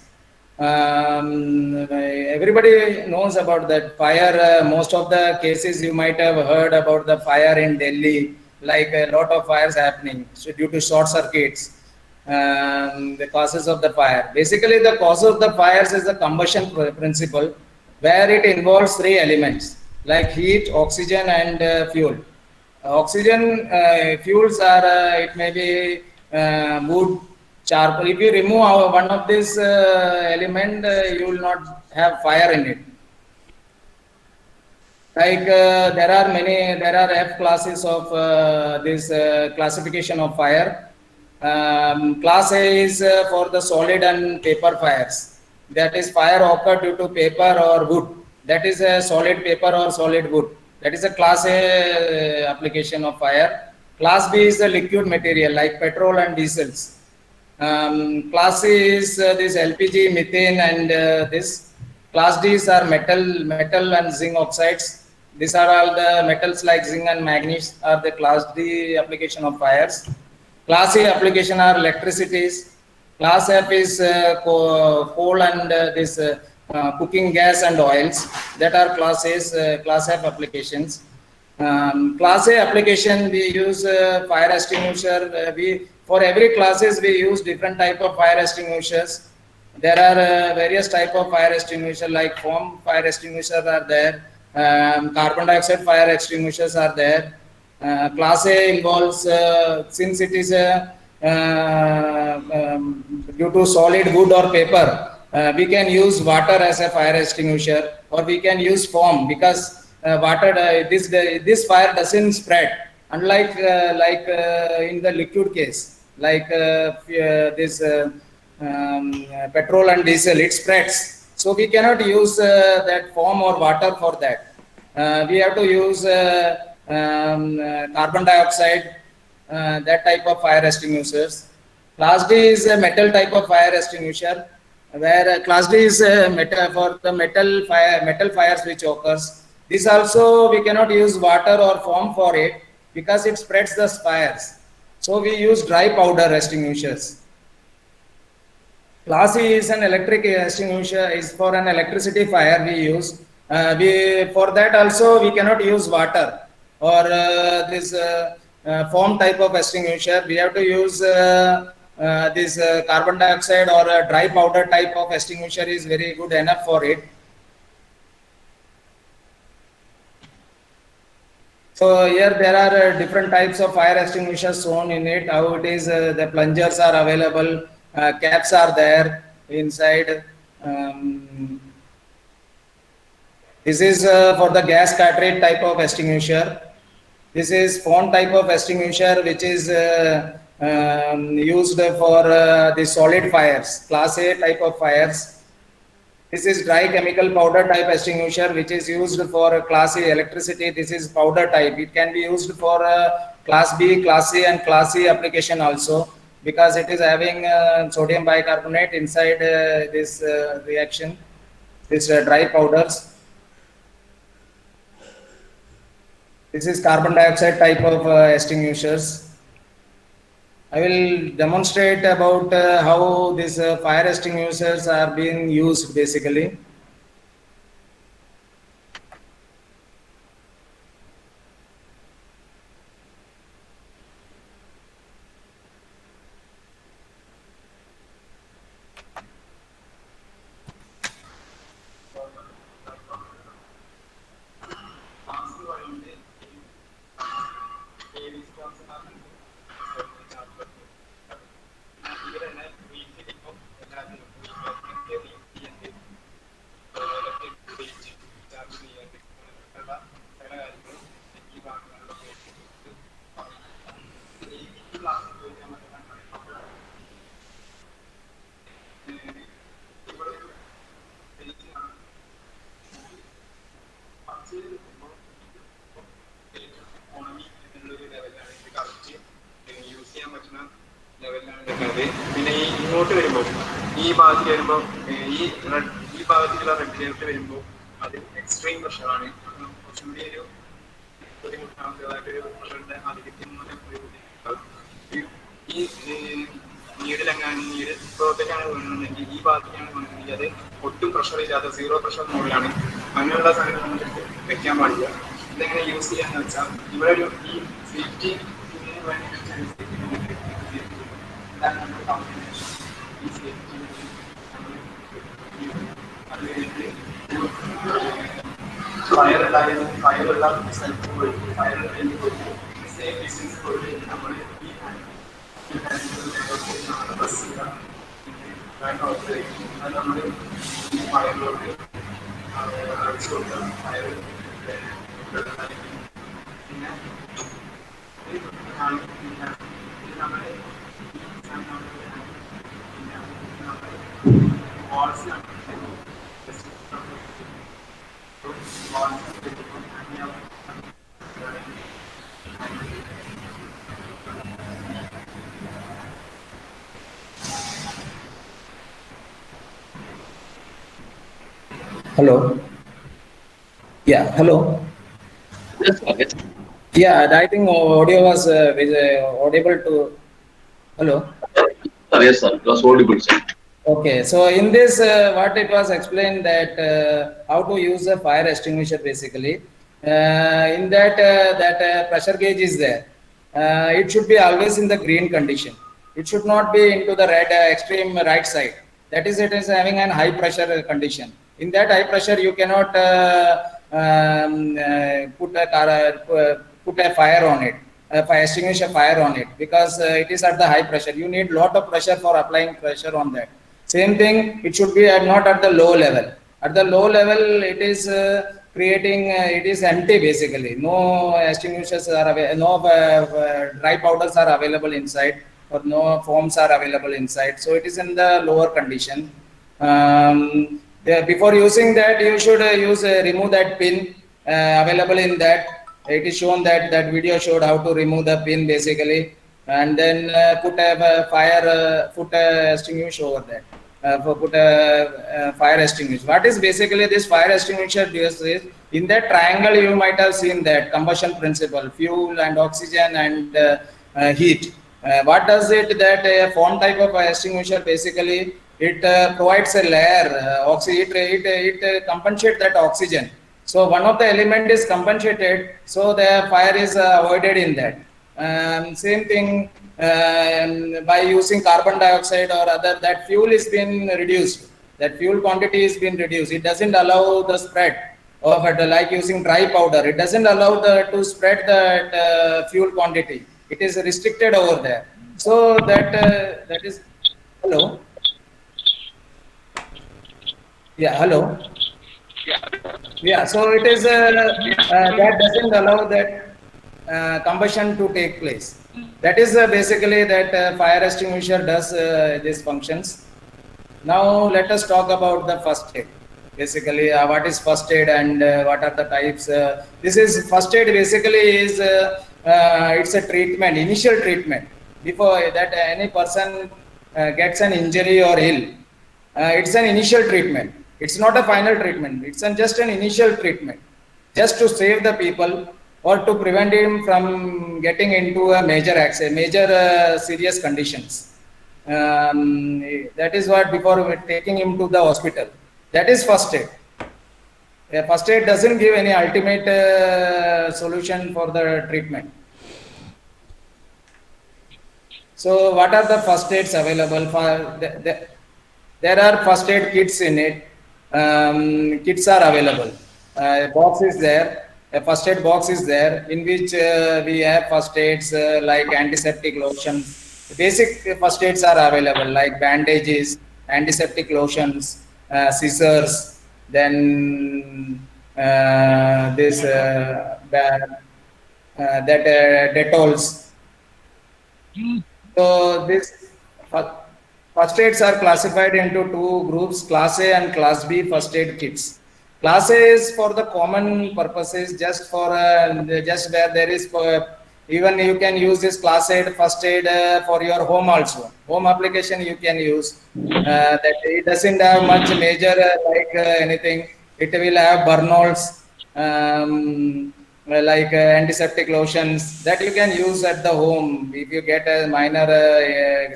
Everybody knows about that fire. Most of the cases you might have heard about the fire in Delhi, like a lot of fires happening due to short circuits. The causes of the fire. Basically, the cause of the fires is the combustion principle, where it involves three elements like heat, oxygen, and fuel. Oxygen fuels are it may be wood, charcoal. If you remove one of this element, you will not have fire in it. Like there are F classes of this classification of fire. Class A is for the solid and paper fires. That is fire occurred due to paper or wood. That is a solid paper or solid wood. That is a class A application of fire. Class B is the liquid material like petrol and diesels. Class C is this LPG, methane, and this. Class D are metal and zinc oxides. These are all the metals like zinc and manganese are the class D application of fires. Class A application are electricities. Class F is coal and this cooking gas and oils. That are class F applications. Class A application, we use fire extinguisher. For every classes we use different type of fire extinguishers. There are various type of fire extinguisher like foam fire extinguisher are there. Carbon dioxide fire extinguishers are there. Class A involves since it is due to solid wood or paper, we can use water as a fire extinguisher, or we can use foam because water this fire doesn't spread Unlike in the liquid case, like this petrol and diesel, it spreads. So we cannot use that foam or water for that. We have to use carbon dioxide, that type of fire extinguishers. Class D is a metal type of fire extinguisher, where Class D is metal for the metal fires which occurs. This also we cannot use water or foam for it because it spreads the fires. So we use dry powder extinguishers. Class E is an electric extinguisher, is for an electricity fire we use. For that also we cannot use water or this foam type of extinguisher. We have to use this carbon dioxide or a dry powder type of extinguisher is very good enough for it. So here there are different types of fire extinguishers shown in it. How it is, the plungers are available, caps are there inside. This is for the gas cartridge type of extinguisher. This is foam type of extinguisher which is used for the solid fires, Class A type of fires. This is dry chemical powder type extinguisher which is used for Class A electricity. This is powder type. It can be used for Class B, Class C and Class C application also, because it is having sodium bicarbonate inside this reaction, this dry powders. This is carbon dioxide type of extinguishers. I will demonstrate about how these fire extinguishers are being used basically. പിന്നെ ഇങ്ങോട്ട് വരുമ്പോൾ ഈ ഭാഗത്ത് വരുമ്പോൾ ഈ ഭാഗത്തേക്കുള്ള റെഡിലേക്ക് വരുമ്പോൾ അത് എക്സ്ട്രീം പ്രഷറാണ്. കുറച്ചും കൂടി ഒരു ബുദ്ധിമുട്ടാകുന്നതായിട്ടൊരു പ്രഷറിന്റെ ആധിപത്യം ഈ നീര് പുറത്തേക്കാണ് വീണുണ്ടെങ്കിൽ, ഈ ഭാഗത്തേക്കാണ് വീണുണ്ടെങ്കിൽ അത് ഒട്ടും പ്രഷർ ഇല്ലാതെ 0 പ്രഷർ മോഡിലാണ്. അങ്ങനെയുള്ള സാധനങ്ങൾ നമുക്ക് വെക്കാൻ പാടില്ല. ഇതെങ്ങനെ യൂസ് ചെയ്യാന്ന് വെച്ചാൽ, ഇവിടെ ഒരു ഈ സേഫ്റ്റി ഫയറുള്ള സ്ഥലത്ത് പോയി ഫയർ സേഫ് ഡിസ്റ്റൻസ് പോയി നമ്മൾ അത് നമ്മൾ ഈ ഫയറിലോട്ട് അടിച്ചു കൊടുക്കാം. ഫയർ പിന്നെ നമ്മൾ വാൾസിലാണ് Hello. Yeah. Hello. Yes, sir. Yes. Yeah, I think audio was audible to. Hello. Yes, sir. It was audible, sir. Okay, so in this, what it was explained that how to use a fire extinguisher basically. In that, pressure gauge is there. It should be always in the green condition. It should not be into the red extreme right side. That is, it is having an high pressure condition. In that high pressure, you cannot put a fire on it. Extinguish a fire on it, because it is at the high pressure. You need lot of pressure for applying pressure on that. Same thing, it should be not at the low level. At the low level, it is creating it is empty basically. No extinguishers are available, no dry powders are available inside, or no foams are available inside. So it is in the lower condition. Before using that, you should use remove that pin available in that. It is shown that video showed how to remove the pin basically, and then put a fire put a extinguisher over there. Put a fire extinguisher. What is basically this fire extinguisher is in that triangle you might have seen that combustion principle, fuel and oxygen and heat. What does it that a foam type of extinguisher basically it provides a layer it compensates that oxygen. So one of the element is compensated, so the fire is avoided in that. Same thing by using carbon dioxide or other, that fuel is been reduced. That fuel quantity is been reduced. It doesn't allow the spread of it, like using dry powder. It doesn't allow to spread the fuel quantity. It is restricted over there. So that is hello. Yeah, hello. Yeah, so it is that doesn't allow that combustion to take place. That is basically that fire extinguisher does these functions. Now let us talk about the first aid. Basically, what is first aid and what are the types? This is first aid. Basically, is it's a treatment, initial treatment before that any person gets an injury or ill. It's an initial treatment. It's not a final treatment. It's just an initial treatment, just to save the people or to prevent him from getting into a major accident, major serious conditions. That is what before taking him to the hospital. That is first aid. First aid doesn't give any ultimate solution for the treatment. So what are the first aids available? There are first aid kits in it. Kits are available. Box is there. A first aid box is there in which we have first aids like antiseptic lotions. Basic first aids are available like bandages, antiseptic lotions, scissors, then Detols. So this first aids are classified into two groups, Class A and Class B first aid kits. Class A is for the common purposes, just for just where there is even you can use this Class A first aid for your home also. Home application you can use. That it doesn't have much major like anything. It will have Bernol's like antiseptic lotions that you can use at the home if you get a minor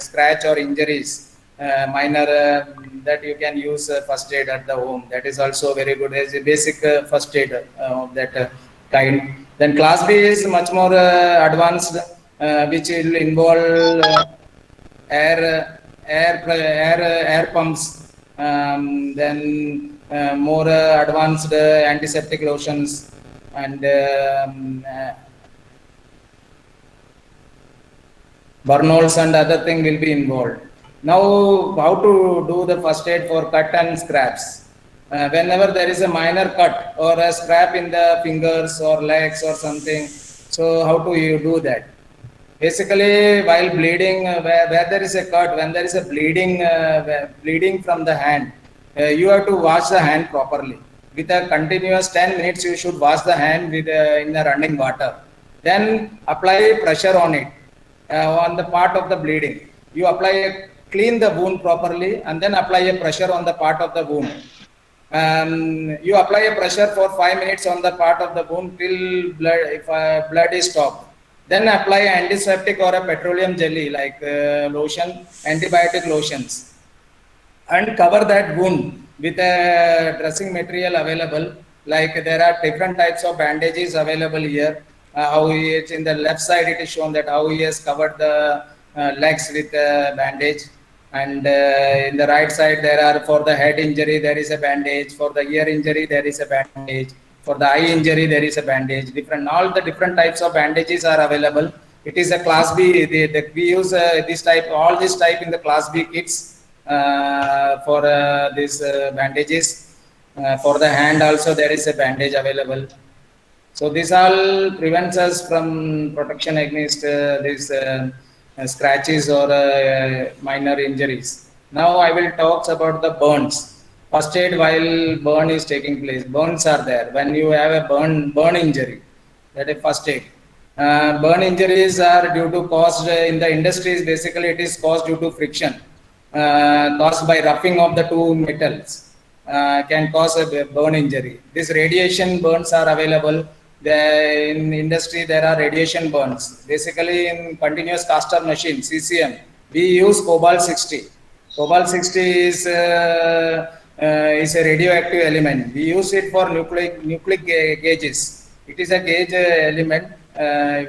scratch or injuries. Minor that you can use first aid at the home. That is also very good as a basic first aid of that kind. Then Class B is much more advanced, which will involve air pumps, then more advanced antiseptic lotions, and Bernol's and other thing will be involved. Now, how to do the first aid for cut and scraps? Whenever there is a minor cut or a scrap in the fingers or legs or something, so how do you do that? Basically, while bleeding, where there is a cut, when there is a bleeding from the hand, you have to wash the hand properly. With a continuous 10 minutes, you should wash the hand with in the running water. Then apply pressure on it, on the part of the bleeding. You clean the wound properly and then apply a pressure on the part of the wound. You apply a pressure for 5 minutes on the part of the wound till blood is stopped. Then apply antiseptic or a petroleum jelly like lotion, antibiotic lotions, and cover that wound with a dressing material available. Like there are different types of bandages available here. How it's in the left side, it is shown that how he has covered the legs with a bandage. And in the right side, there are for the head injury, there is a bandage. For the ear injury, there is a bandage. For the eye injury, there is a bandage. All the different types of bandages are available. It is a Class B. We use all this type in the Class B kits for these bandages. For the hand also there is a bandage available. So this all prevents us from protection against these scratches or minor injuries. Now I will talk about the burns. First aid while burn is taking place. Burns are there. When you have a burn injury, that is first aid. Burn injuries are due to caused in the industries. Basically, it is caused due to friction, caused by roughing of the two metals. Can cause a burn injury. These radiation burns are available. In industry, there are radiation burns. Basically, in continuous caster machine (CCM), we use cobalt 60. Cobalt 60 is a radioactive element. We use it for nucleic gauges. It is a gauge element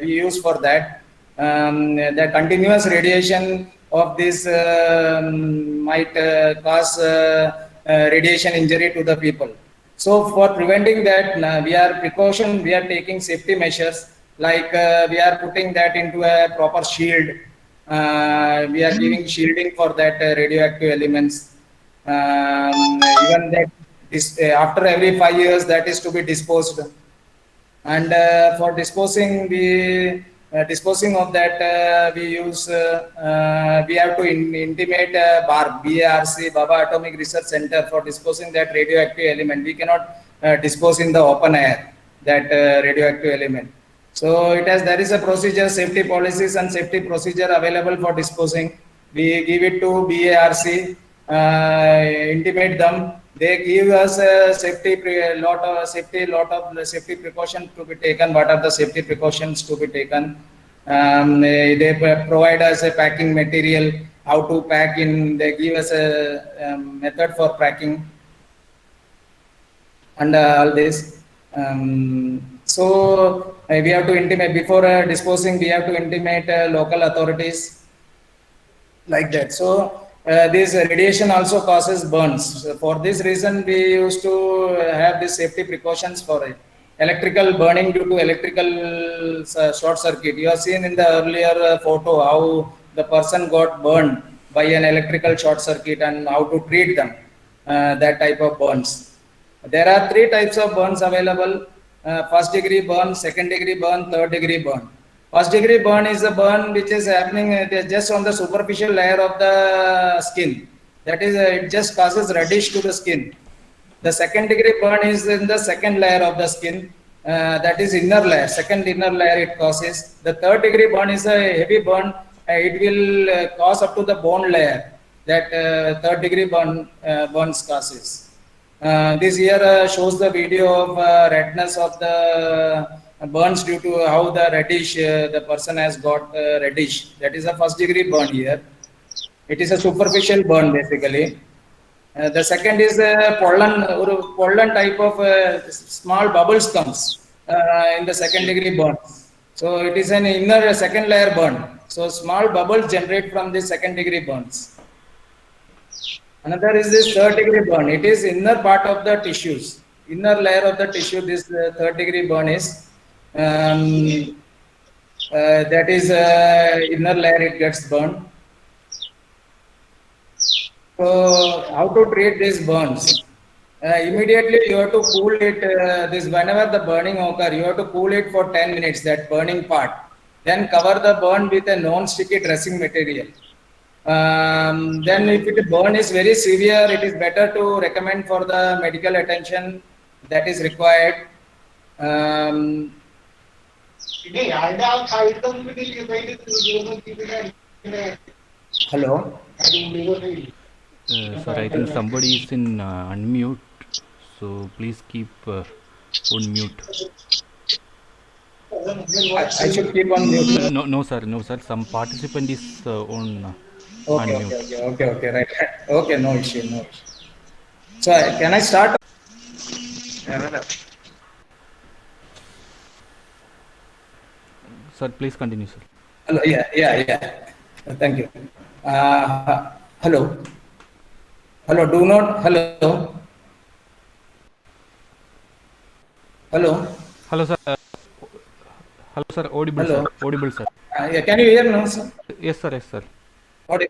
we use for that. The continuous radiation of this might cause radiation injury to the people. So for preventing that, we are taking safety measures like we are putting that into a proper shield. We are giving shielding for that radioactive elements. Even that after every 5 years, that is to be disposed. And for disposing of that, we have to intimate BARC, Baba Atomic Research Center, for disposing that radioactive element. We cannot dispose in the open air that radioactive element. So there is a procedure, safety policies and safety procedure available for disposing. We give it to BARC, intimate them. They give us a lot of safety precautions to be taken. What are the safety precautions to be taken? They provide us a packing material, how to pack in. They give us a method for packing and all this. So we have to intimate before disposing. We have to intimate local authorities like that. So this radiation also causes burns. So for this reason, we used to have these safety precautions for it. Electrical burning due to electrical short circuit. You have seen in the earlier photo how the person got burned by an electrical short circuit and how to treat them. That type of burns. There are 3 types of burns available: first degree burn, second degree burn, third degree burn. First degree burn is a burn which is happening just on the superficial layer of the skin. That is, it just causes reddish to the skin. The second degree burn is in the second layer of the skin. That is inner layer, second inner layer it causes. The third degree burn is a heavy burn. It will cause up to the bone layer. That third degree burns causes. This here shows the video of redness of the burns due to how the reddish the person has got reddish. That is a first degree burn here. It is a superficial burn basically. The second is a pollen type of small bubbles comes in the second degree burn. So it is an inner second layer burn. So small bubbles generate from the second degree burns. Another is this third degree burn. It is inner part of the tissues, inner layer of the tissue. This third degree burn is that is inner layer. It gets burned. So how to treat these burns? Immediately you have to cool it. Whenever the burning occur, you have to cool it for 10 minutes. That burning part. Then cover the burn with a non-sticky dressing material. Then if the burn is very severe, it is better to recommend for the medical attention that is required. Hello. Sir, I think somebody is in unmute, so please keep on mute. I should keep on mute. No, sir. Some participant is on unmute. Okay, right. Okay, no issue. So can I start? Sir, please continue, sir. Hello. Yeah. Thank you. Hello. Do not. Hello. Hello, sir. Hello, sir. Audible, Hello. sir. Audible, sir. Yeah, can you hear now, sir? Yes, sir. Okay,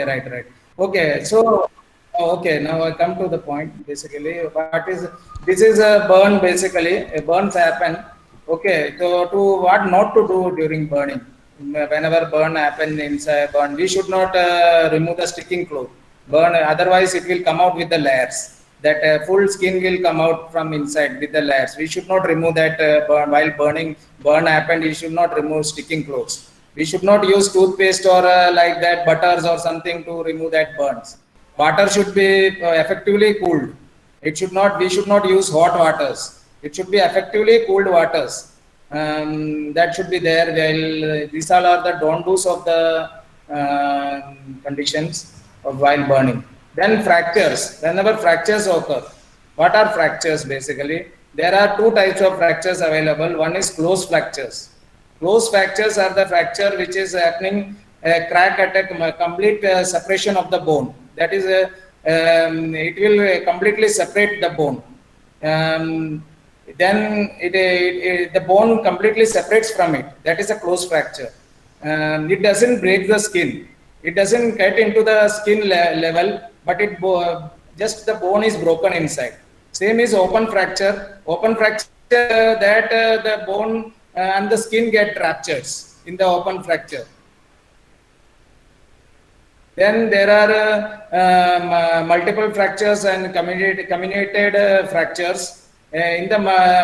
right. Okay, so Oh, okay, now I come to the point. Basically, what is this? Is a burn. Basically, a burns happen. Okay, so to what not to do during burning? Whenever burn happen inside burn, we should not remove the sticking cloth. Burn, otherwise it will come out with the layers. That full skin will come out from inside with the layers. We should not remove that burn while burning. Burn happened. We should not remove sticking clothes. We should not use toothpaste or like that butters or something to remove that burns. Water should be effectively cooled. It should not. We should not use hot waters. It should be effectively cooled waters. That should be there. Well, these all are the don't do's of the conditions of while burning. Then fractures. Whenever fractures occur, what are fractures basically? There are two types of fractures available. One is closed fractures. Closed fractures are the fracture which is happening a crack at a complete separation of the bone. That is, it will completely separate the bone. Then the bone completely separates from it. That is a closed fracture. It doesn't break the skin. It doesn't get into the skin level, but it just the bone is broken inside. Same is open fracture. Open fracture that the bone and the skin get ruptures in the open fracture. Then there are multiple fractures and comminuted fractures. In the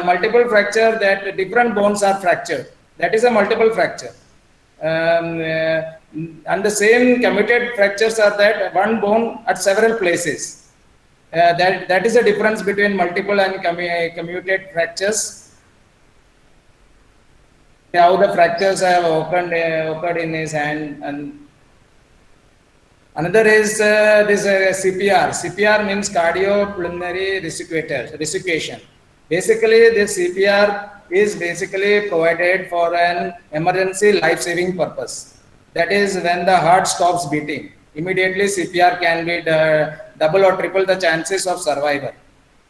multiple fracture, that different bones are fractured. That is a multiple fracture. And the same comminuted fractures are that one bone at several places. That is the difference between multiple and comminuted fractures. How the fractures have occurred in his hand. And another is this CPR. CPR means cardiopulmonary resuscitation. Basically, this CPR is basically provided for an emergency life-saving purpose. That is when the heart stops beating. Immediately CPR can be double or triple the chances of survival.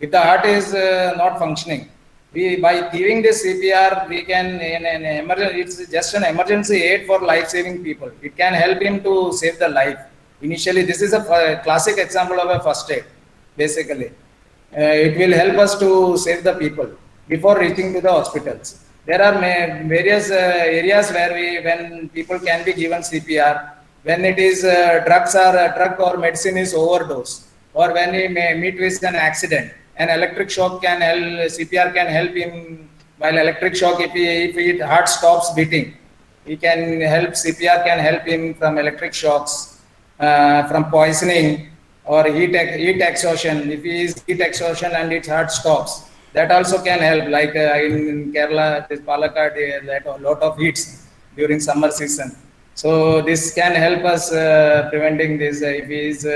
If the heart is not functioning, by giving this CPR, we can in an emergency. It's just an emergency aid for life-saving people. It can help him to save the life. Initially, this is a classic example of a first aid. Basically, it will help us to save the people before reaching to the hospitals. There are various areas where when people can be given CPR. When it is drug or medicine is overdose, or when he may meet with an accident. An electric shock can help, CPR can help him while electric shock, if his heart stops beating, he can help, CPR can help him from electric shocks, from poisoning or heat exhaustion. If he is heat exhaustion and his heart stops, that also can help, like in Kerala, this Palakkad, a lot of heats during summer season. So this can help us preventing this if he is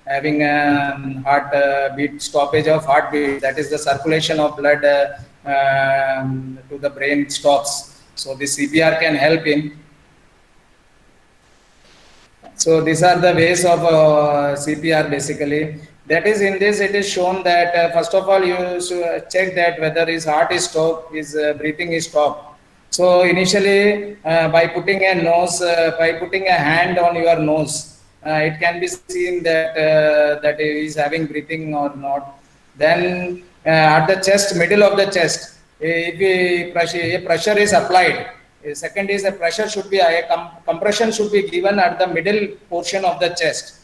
having a heart beat, stoppage of heartbeat, that is the circulation of blood to the brain stops. So the CPR can help him. So these are the ways of CPR basically. That is, in this it is shown that first of all you should check that whether his heart is stopped, his breathing is stopped. So initially by putting a hand on your nose, it can be seen that he is having breathing or not. Then at the chest, middle of the chest, if pressure is applied. Second is the pressure should be, compression should be given at the middle portion of the chest.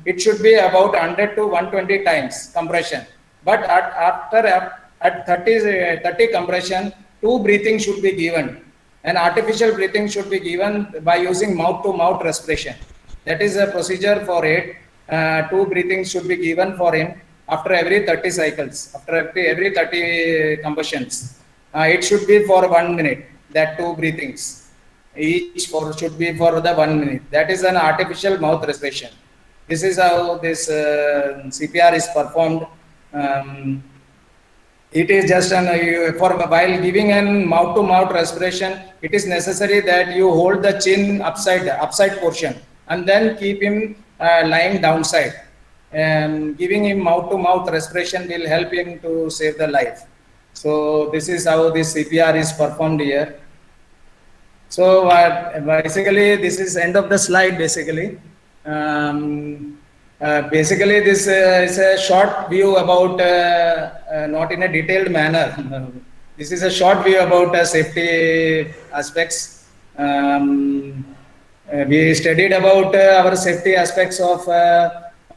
It should be about 100 to 120 times compression. But at 30 compression, 2 breathing should be given. And artificial breathing should be given by using mouth-to-mouth respiration. That is a procedure for it. 2 breathing should be given for him after every 30 cycles, after every 30 combustions. It should be for 1 minute. That 2 breathings each should be for the 1 minute. That is an artificial mouth respiration. This is how this CPR is performed. It is just while giving an mouth-to-mouth respiration, it is necessary that you hold the chin upside portion and then keep him lying downside. Giving him mouth-to-mouth respiration will help him to save the life. So this is how this CPR is performed here. So basically this is end of the slide basically. Basically, this is a short view about, not in a detailed manner. This is a short view about safety aspects. We studied about our safety aspects of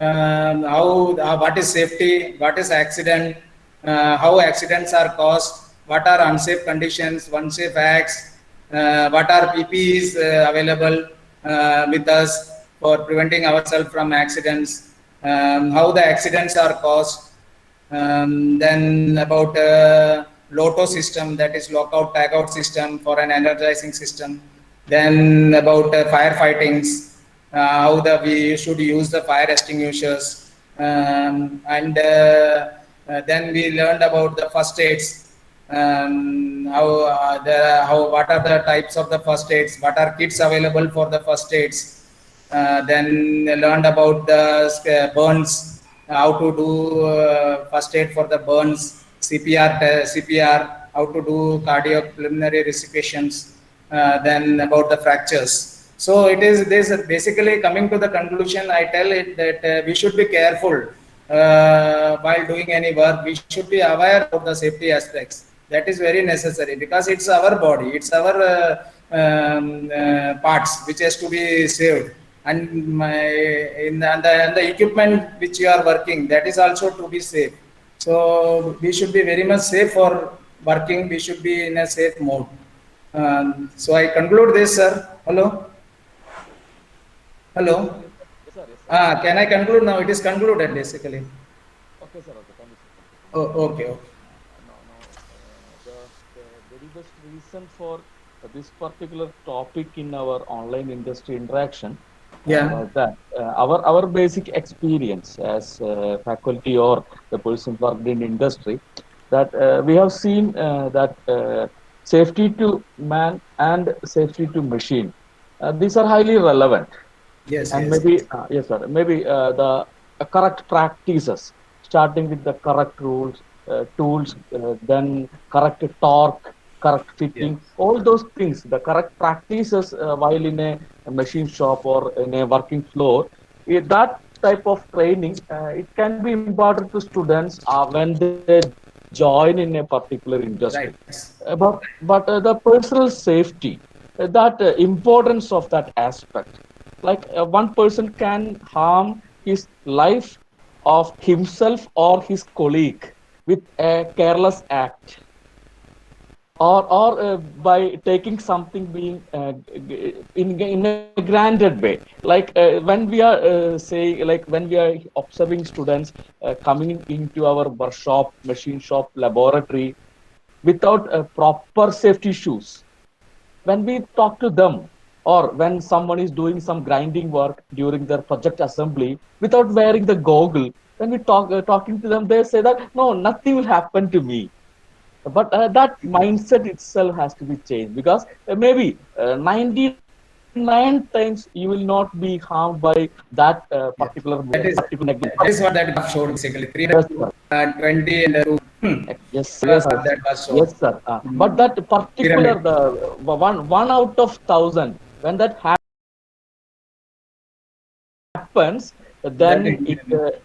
how what is safety, what is accident, how accidents are caused, what are unsafe conditions, unsafe acts, what are PPEs available with us for preventing ourselves from accidents, how the accidents are caused, then about LOTO system, that is lockout tagout system for an energizing system, then about firefightings, how we should use the fire extinguishers, and then we learned about the first aids, how what are the types of the first aids, what are kits available for the first aids, then learned about the burns, how to do first aid for the burns, CPR, how to do cardiopulmonary resuscitations, then about the fractures. So it is this basically coming to the conclusion. I tell it that we should be careful while doing any work. We should be aware about the safety aspects. That is very necessary because it's our body, it's our parts which has to be saved, and the equipment which you are working, that is also to be safe. So we should be very much safe for working. We should be in a safe mode. So I conclude this, sir. Hello. Hello. Yes, sir. Yes, sir. Can I conclude now? It is concluded basically. Okay, sir. Okay, thank you, sir. Thank you, sir. Oh, okay, okay. The very best reason for this particular topic in our online industry interaction Yeah. was that our basic experience as faculty or the person worked in industry, that we have seen that safety to man and safety to machine, these are highly relevant. Yes, And yes, maybe yes. yes, sir, maybe the correct practices, starting with the correct rules, tools, then correct torque, correct Yes. fitting, all those things, the correct practices while in a machine shop or in a working floor, that type of training, it can be imparted to students when they join in a particular industry. Right. But the personal safety, that importance of that aspect, like one person can harm his life of himself or his colleague with a careless act, or by taking something being in a granted way, like when we are saying, like when we are observing students coming into our workshop, machine shop, laboratory without proper safety shoes. When we talk to them, or when someone is doing some grinding work during their project assembly without wearing the goggle, when we talking to them, they say that no, nothing will happen to me. But that mindset itself has to be changed, because maybe 99 times you will not be harmed by that particular Yes. mistake, That is particular negligence. that is what that graph showed basically. Yes, sir. 320 and 2. Yes, That yes, was yes, that was yes, showed. sir. But that particular, Pyramid. the one out of thousand, when that happens, That then it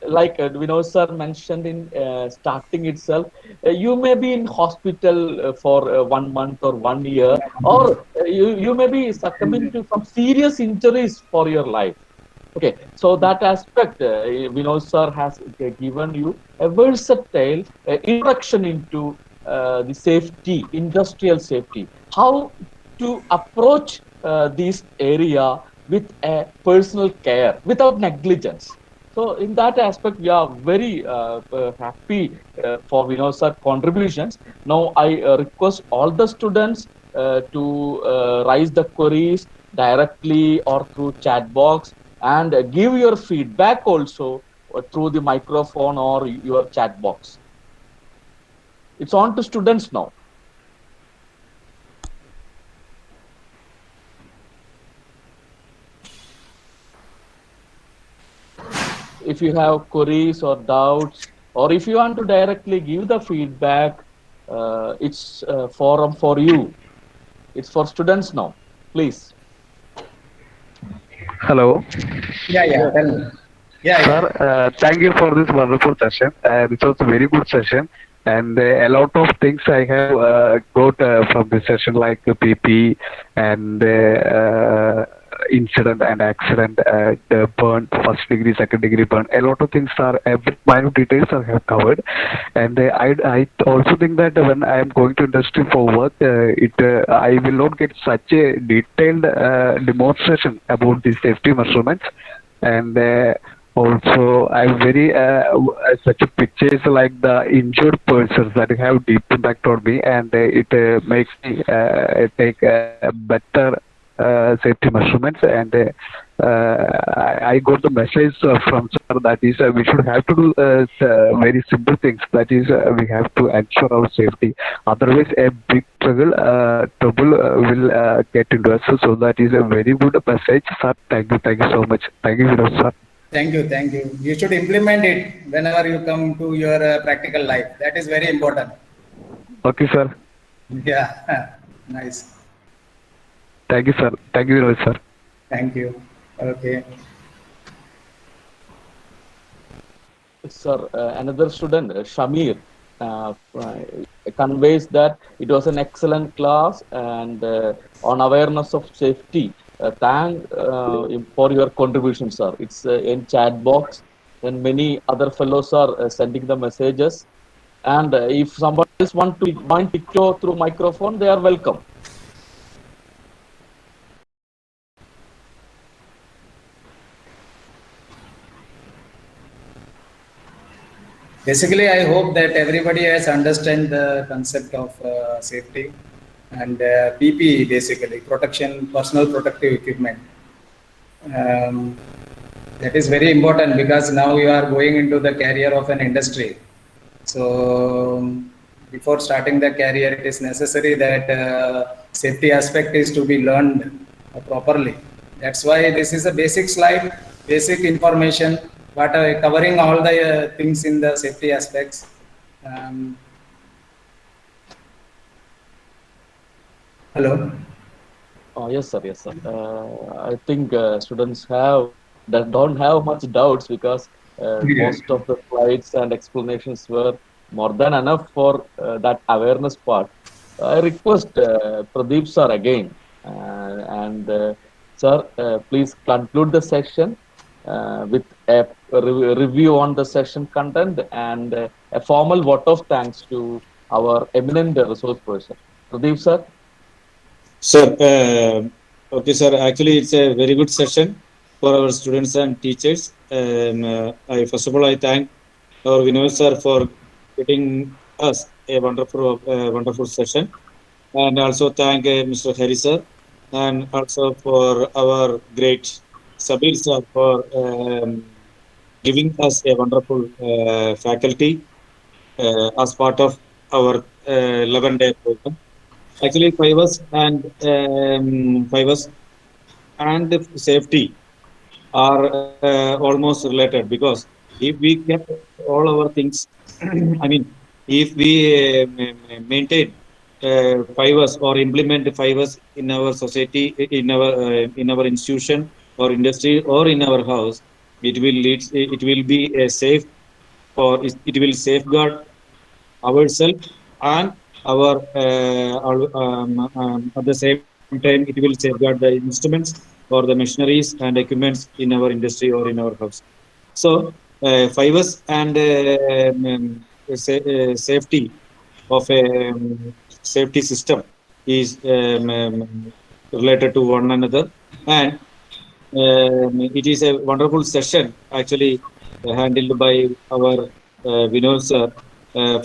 like Vinod sir mentioned in starting itself, you may be in hospital for 1 month or 1 year, or you may be succumbing to some serious injuries for your life. Okay, so that aspect, Vinod sir has given you a versatile introduction into the safety, industrial safety, how to approach this area with a personal care without negligence. So in that aspect, we are very happy for Vinod sir contributions. Now I request all the students to raise the queries directly or through chat box, and give your feedback also through the microphone or your chat box. It's on to students now. If you have queries or doubts, or if you want to directly give the feedback, it's a forum for you. It's for students now. Please. Hello. Yeah, yeah. Yes. Tell me. Yeah, Sir, yeah. thank you for this wonderful session. This was a very good session, and a lot of things I have got from this session, like PP and incident and accident, the burn, first degree, second degree burn. A lot of things are every minute details I have covered, and I also think that when I am going to industry for work, I will not get such a detailed demonstration about the safety measurements and also I'm very such a pictures like the injured persons that have deep impact on me, and it makes me take better safety measurements. And I got the message from sir that is we should have to do very simple things, that is we have to ensure our safety, otherwise a big trouble will get into us. So that is a very good message, sir. Thank you so much. Thank you, Vinod, sir. Thank you, thank you. You should implement it whenever you come to your practical life. That is very important. Okay, sir. Yeah, nice. Thank you, sir. Thank you, Vinod, sir. Thank you. Okay. Sir, another student, Shamir, conveys that it was an excellent class and on awareness of safety. Thank for your contribution, sir. It's in chat box, and many other fellows are sending the messages. And if somebody else want to join picture through microphone, they are welcome. Basically, I hope that everybody has understand the concept of safety and PPE, basically protection, personal protective equipment. Um, that is very important because now you are going into the career of an industry. So before starting the career, it is necessary that safety aspect is to be learned properly. That's why this is a basic slide, basic information, but covering all the things in the safety aspects. Hello. Oh, yes, sir. Yes, sir. I think students have that don't have much doubts because Yeah. most of the slides and explanations were more than enough for that awareness part. I request Pradeep sir again, and sir, please conclude the session with a review on the session content and a formal vote of thanks to our eminent resource person. Pradeep sir. Sir, okay, sir. Actually, it's a very good session for our students and teachers. I first of all, I thank our Vinoj sir for getting us a wonderful session, and also thank Mr. Hari sir, and also for our great Sabir sir for giving us a wonderful faculty as part of our 11-day program. Actually, fibers and safety are almost related, because if we kept all our things, I mean, if we maintain fibers or implement fibers in our society, in our institution or industry or in our house, it will be a safe, or it will safeguard ourselves and at the same time it will safeguard the instruments or the machineries and equipments in our industry or in our house. So fibers and safety of a safety system is related to one another, and it is a wonderful session actually handled by our Vinod sir.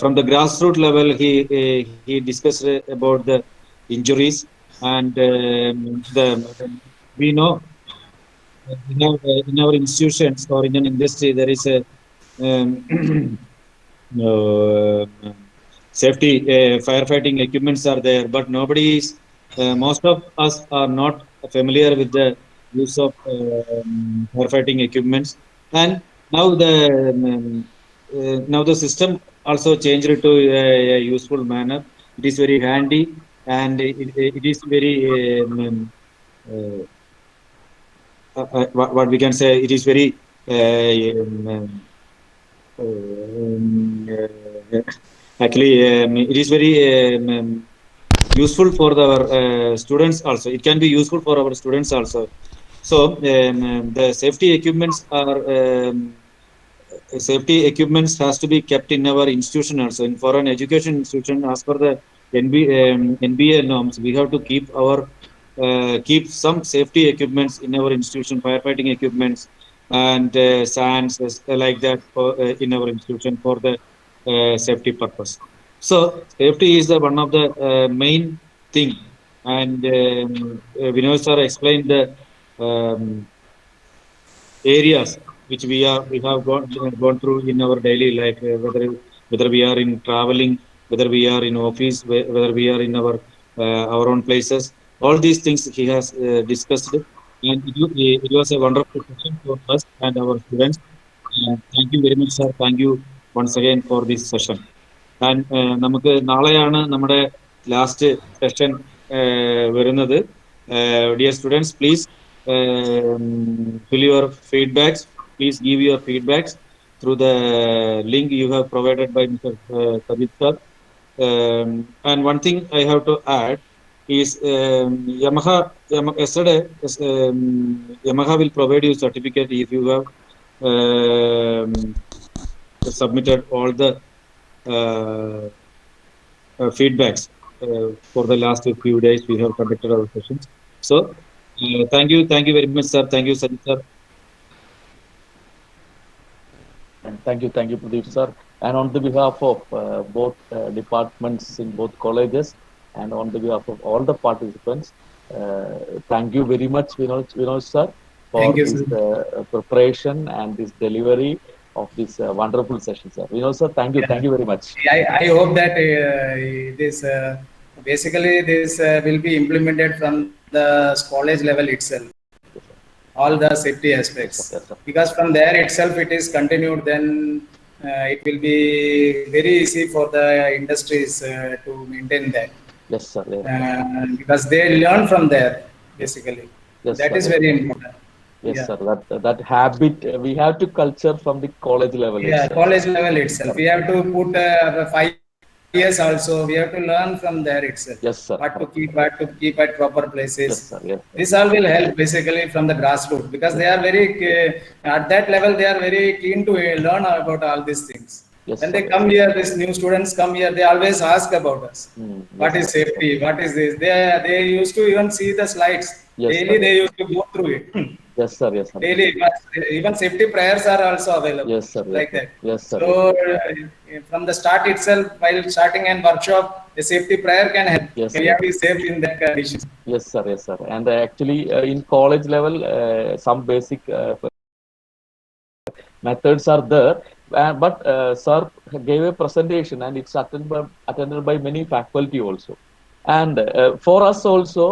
From the grassroots level, he discussed about the injuries, and the we know in our institutions or in an industry there is a um, uh, safety firefighting equipments are there, but nobody is most of us are not familiar with the use of firefighting equipments. And now the system also changed to a useful manner. It is very handy, and it is very uh, what we can say, it is very Um, um, Actually, it is very useful for our students also. It can be useful for our students also. So the safety equipments has to be kept in our institution also. And for an education institution, as per the NBA norms, we have to keep some safety equipments in our institution, firefighting equipments and sands like that in our institution for the safety purpose. So safety is the one of the main thing. And Vinod sir explained the um, areas which we have gone through in our daily life, whether we are in traveling, whether we are in office, whether we are in our own places. All these things he has discussed, and it was a wonderful session for us and our students. Thank you very much, sir. Thank you once again for this session. And നമുക്ക് നാളെയാണ് നമ്മുടെ last session വരുന്നത്. Dear students, please fill your feedbacks. Please give your feedbacks through the link you have provided by Mr. Sajid sir. And one thing I have to add is yesterday Yamaha will provide you certificate if you have submitted all the uh, feedbacks for the last few days we have conducted our sessions. So thank you very much, sir. Thank you, Sajid sir. And thank you, Pradeep sir. And on the behalf of both departments in both colleges, and on the behalf of all the participants, thank you very much, Vinoj sir, for Thank you, this sir. preparation and this delivery of this wonderful session, sir. Vinoj sir, thank you very much. I hope that this basically this will be implemented from the college level itself, Yes, sir. all the safety aspects, Yes, sir. Yes, sir. because from there itself it is continued, then it will be very easy for the industries to maintain that, Yes, sir. Yes, sir. because they learn from there basically. Yes, That sir. is Yes, very sir. important. Yes, Yeah. sir. That habit we have to culture from the college level Yeah, itself. college level itself. We Correct. have to put 5 years also. We have to learn from there itself. Yes, sir. What Correct. to keep at proper places. Yes, sir. Yes, sir. This all will help basically from the grassroots, because Yes, they are very at that level. They are very keen to learn about all these things. yes, When sir. they Yes, come sir. here, these new students come here. They always ask about us. What Yes, is sir. safety? What is this? They used to even see the slides Yes, daily. sir. They used to go through it. Yes, sir. Yes, sir. Daily, even safety prayers are also available Yes, sir. Yes, like sir. that. Yes, sir. So from the start itself, while starting an workshop, a safety prayer can help. Yes, We yes. have to be safe in that condition. Yes, sir. Yes, sir. And actually, in college level, some basic methods are there. But sir gave a presentation, and it's attended by many faculty also. And for us also,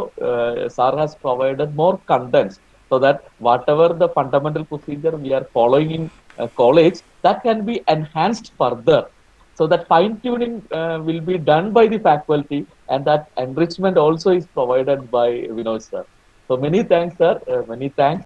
sir has provided more contents, so that whatever the fundamental procedure we are following in college, that can be enhanced further. So that fine tuning will be done by the faculty, and that enrichment also is provided by Vinod sir. So many thanks, sir. Many thanks.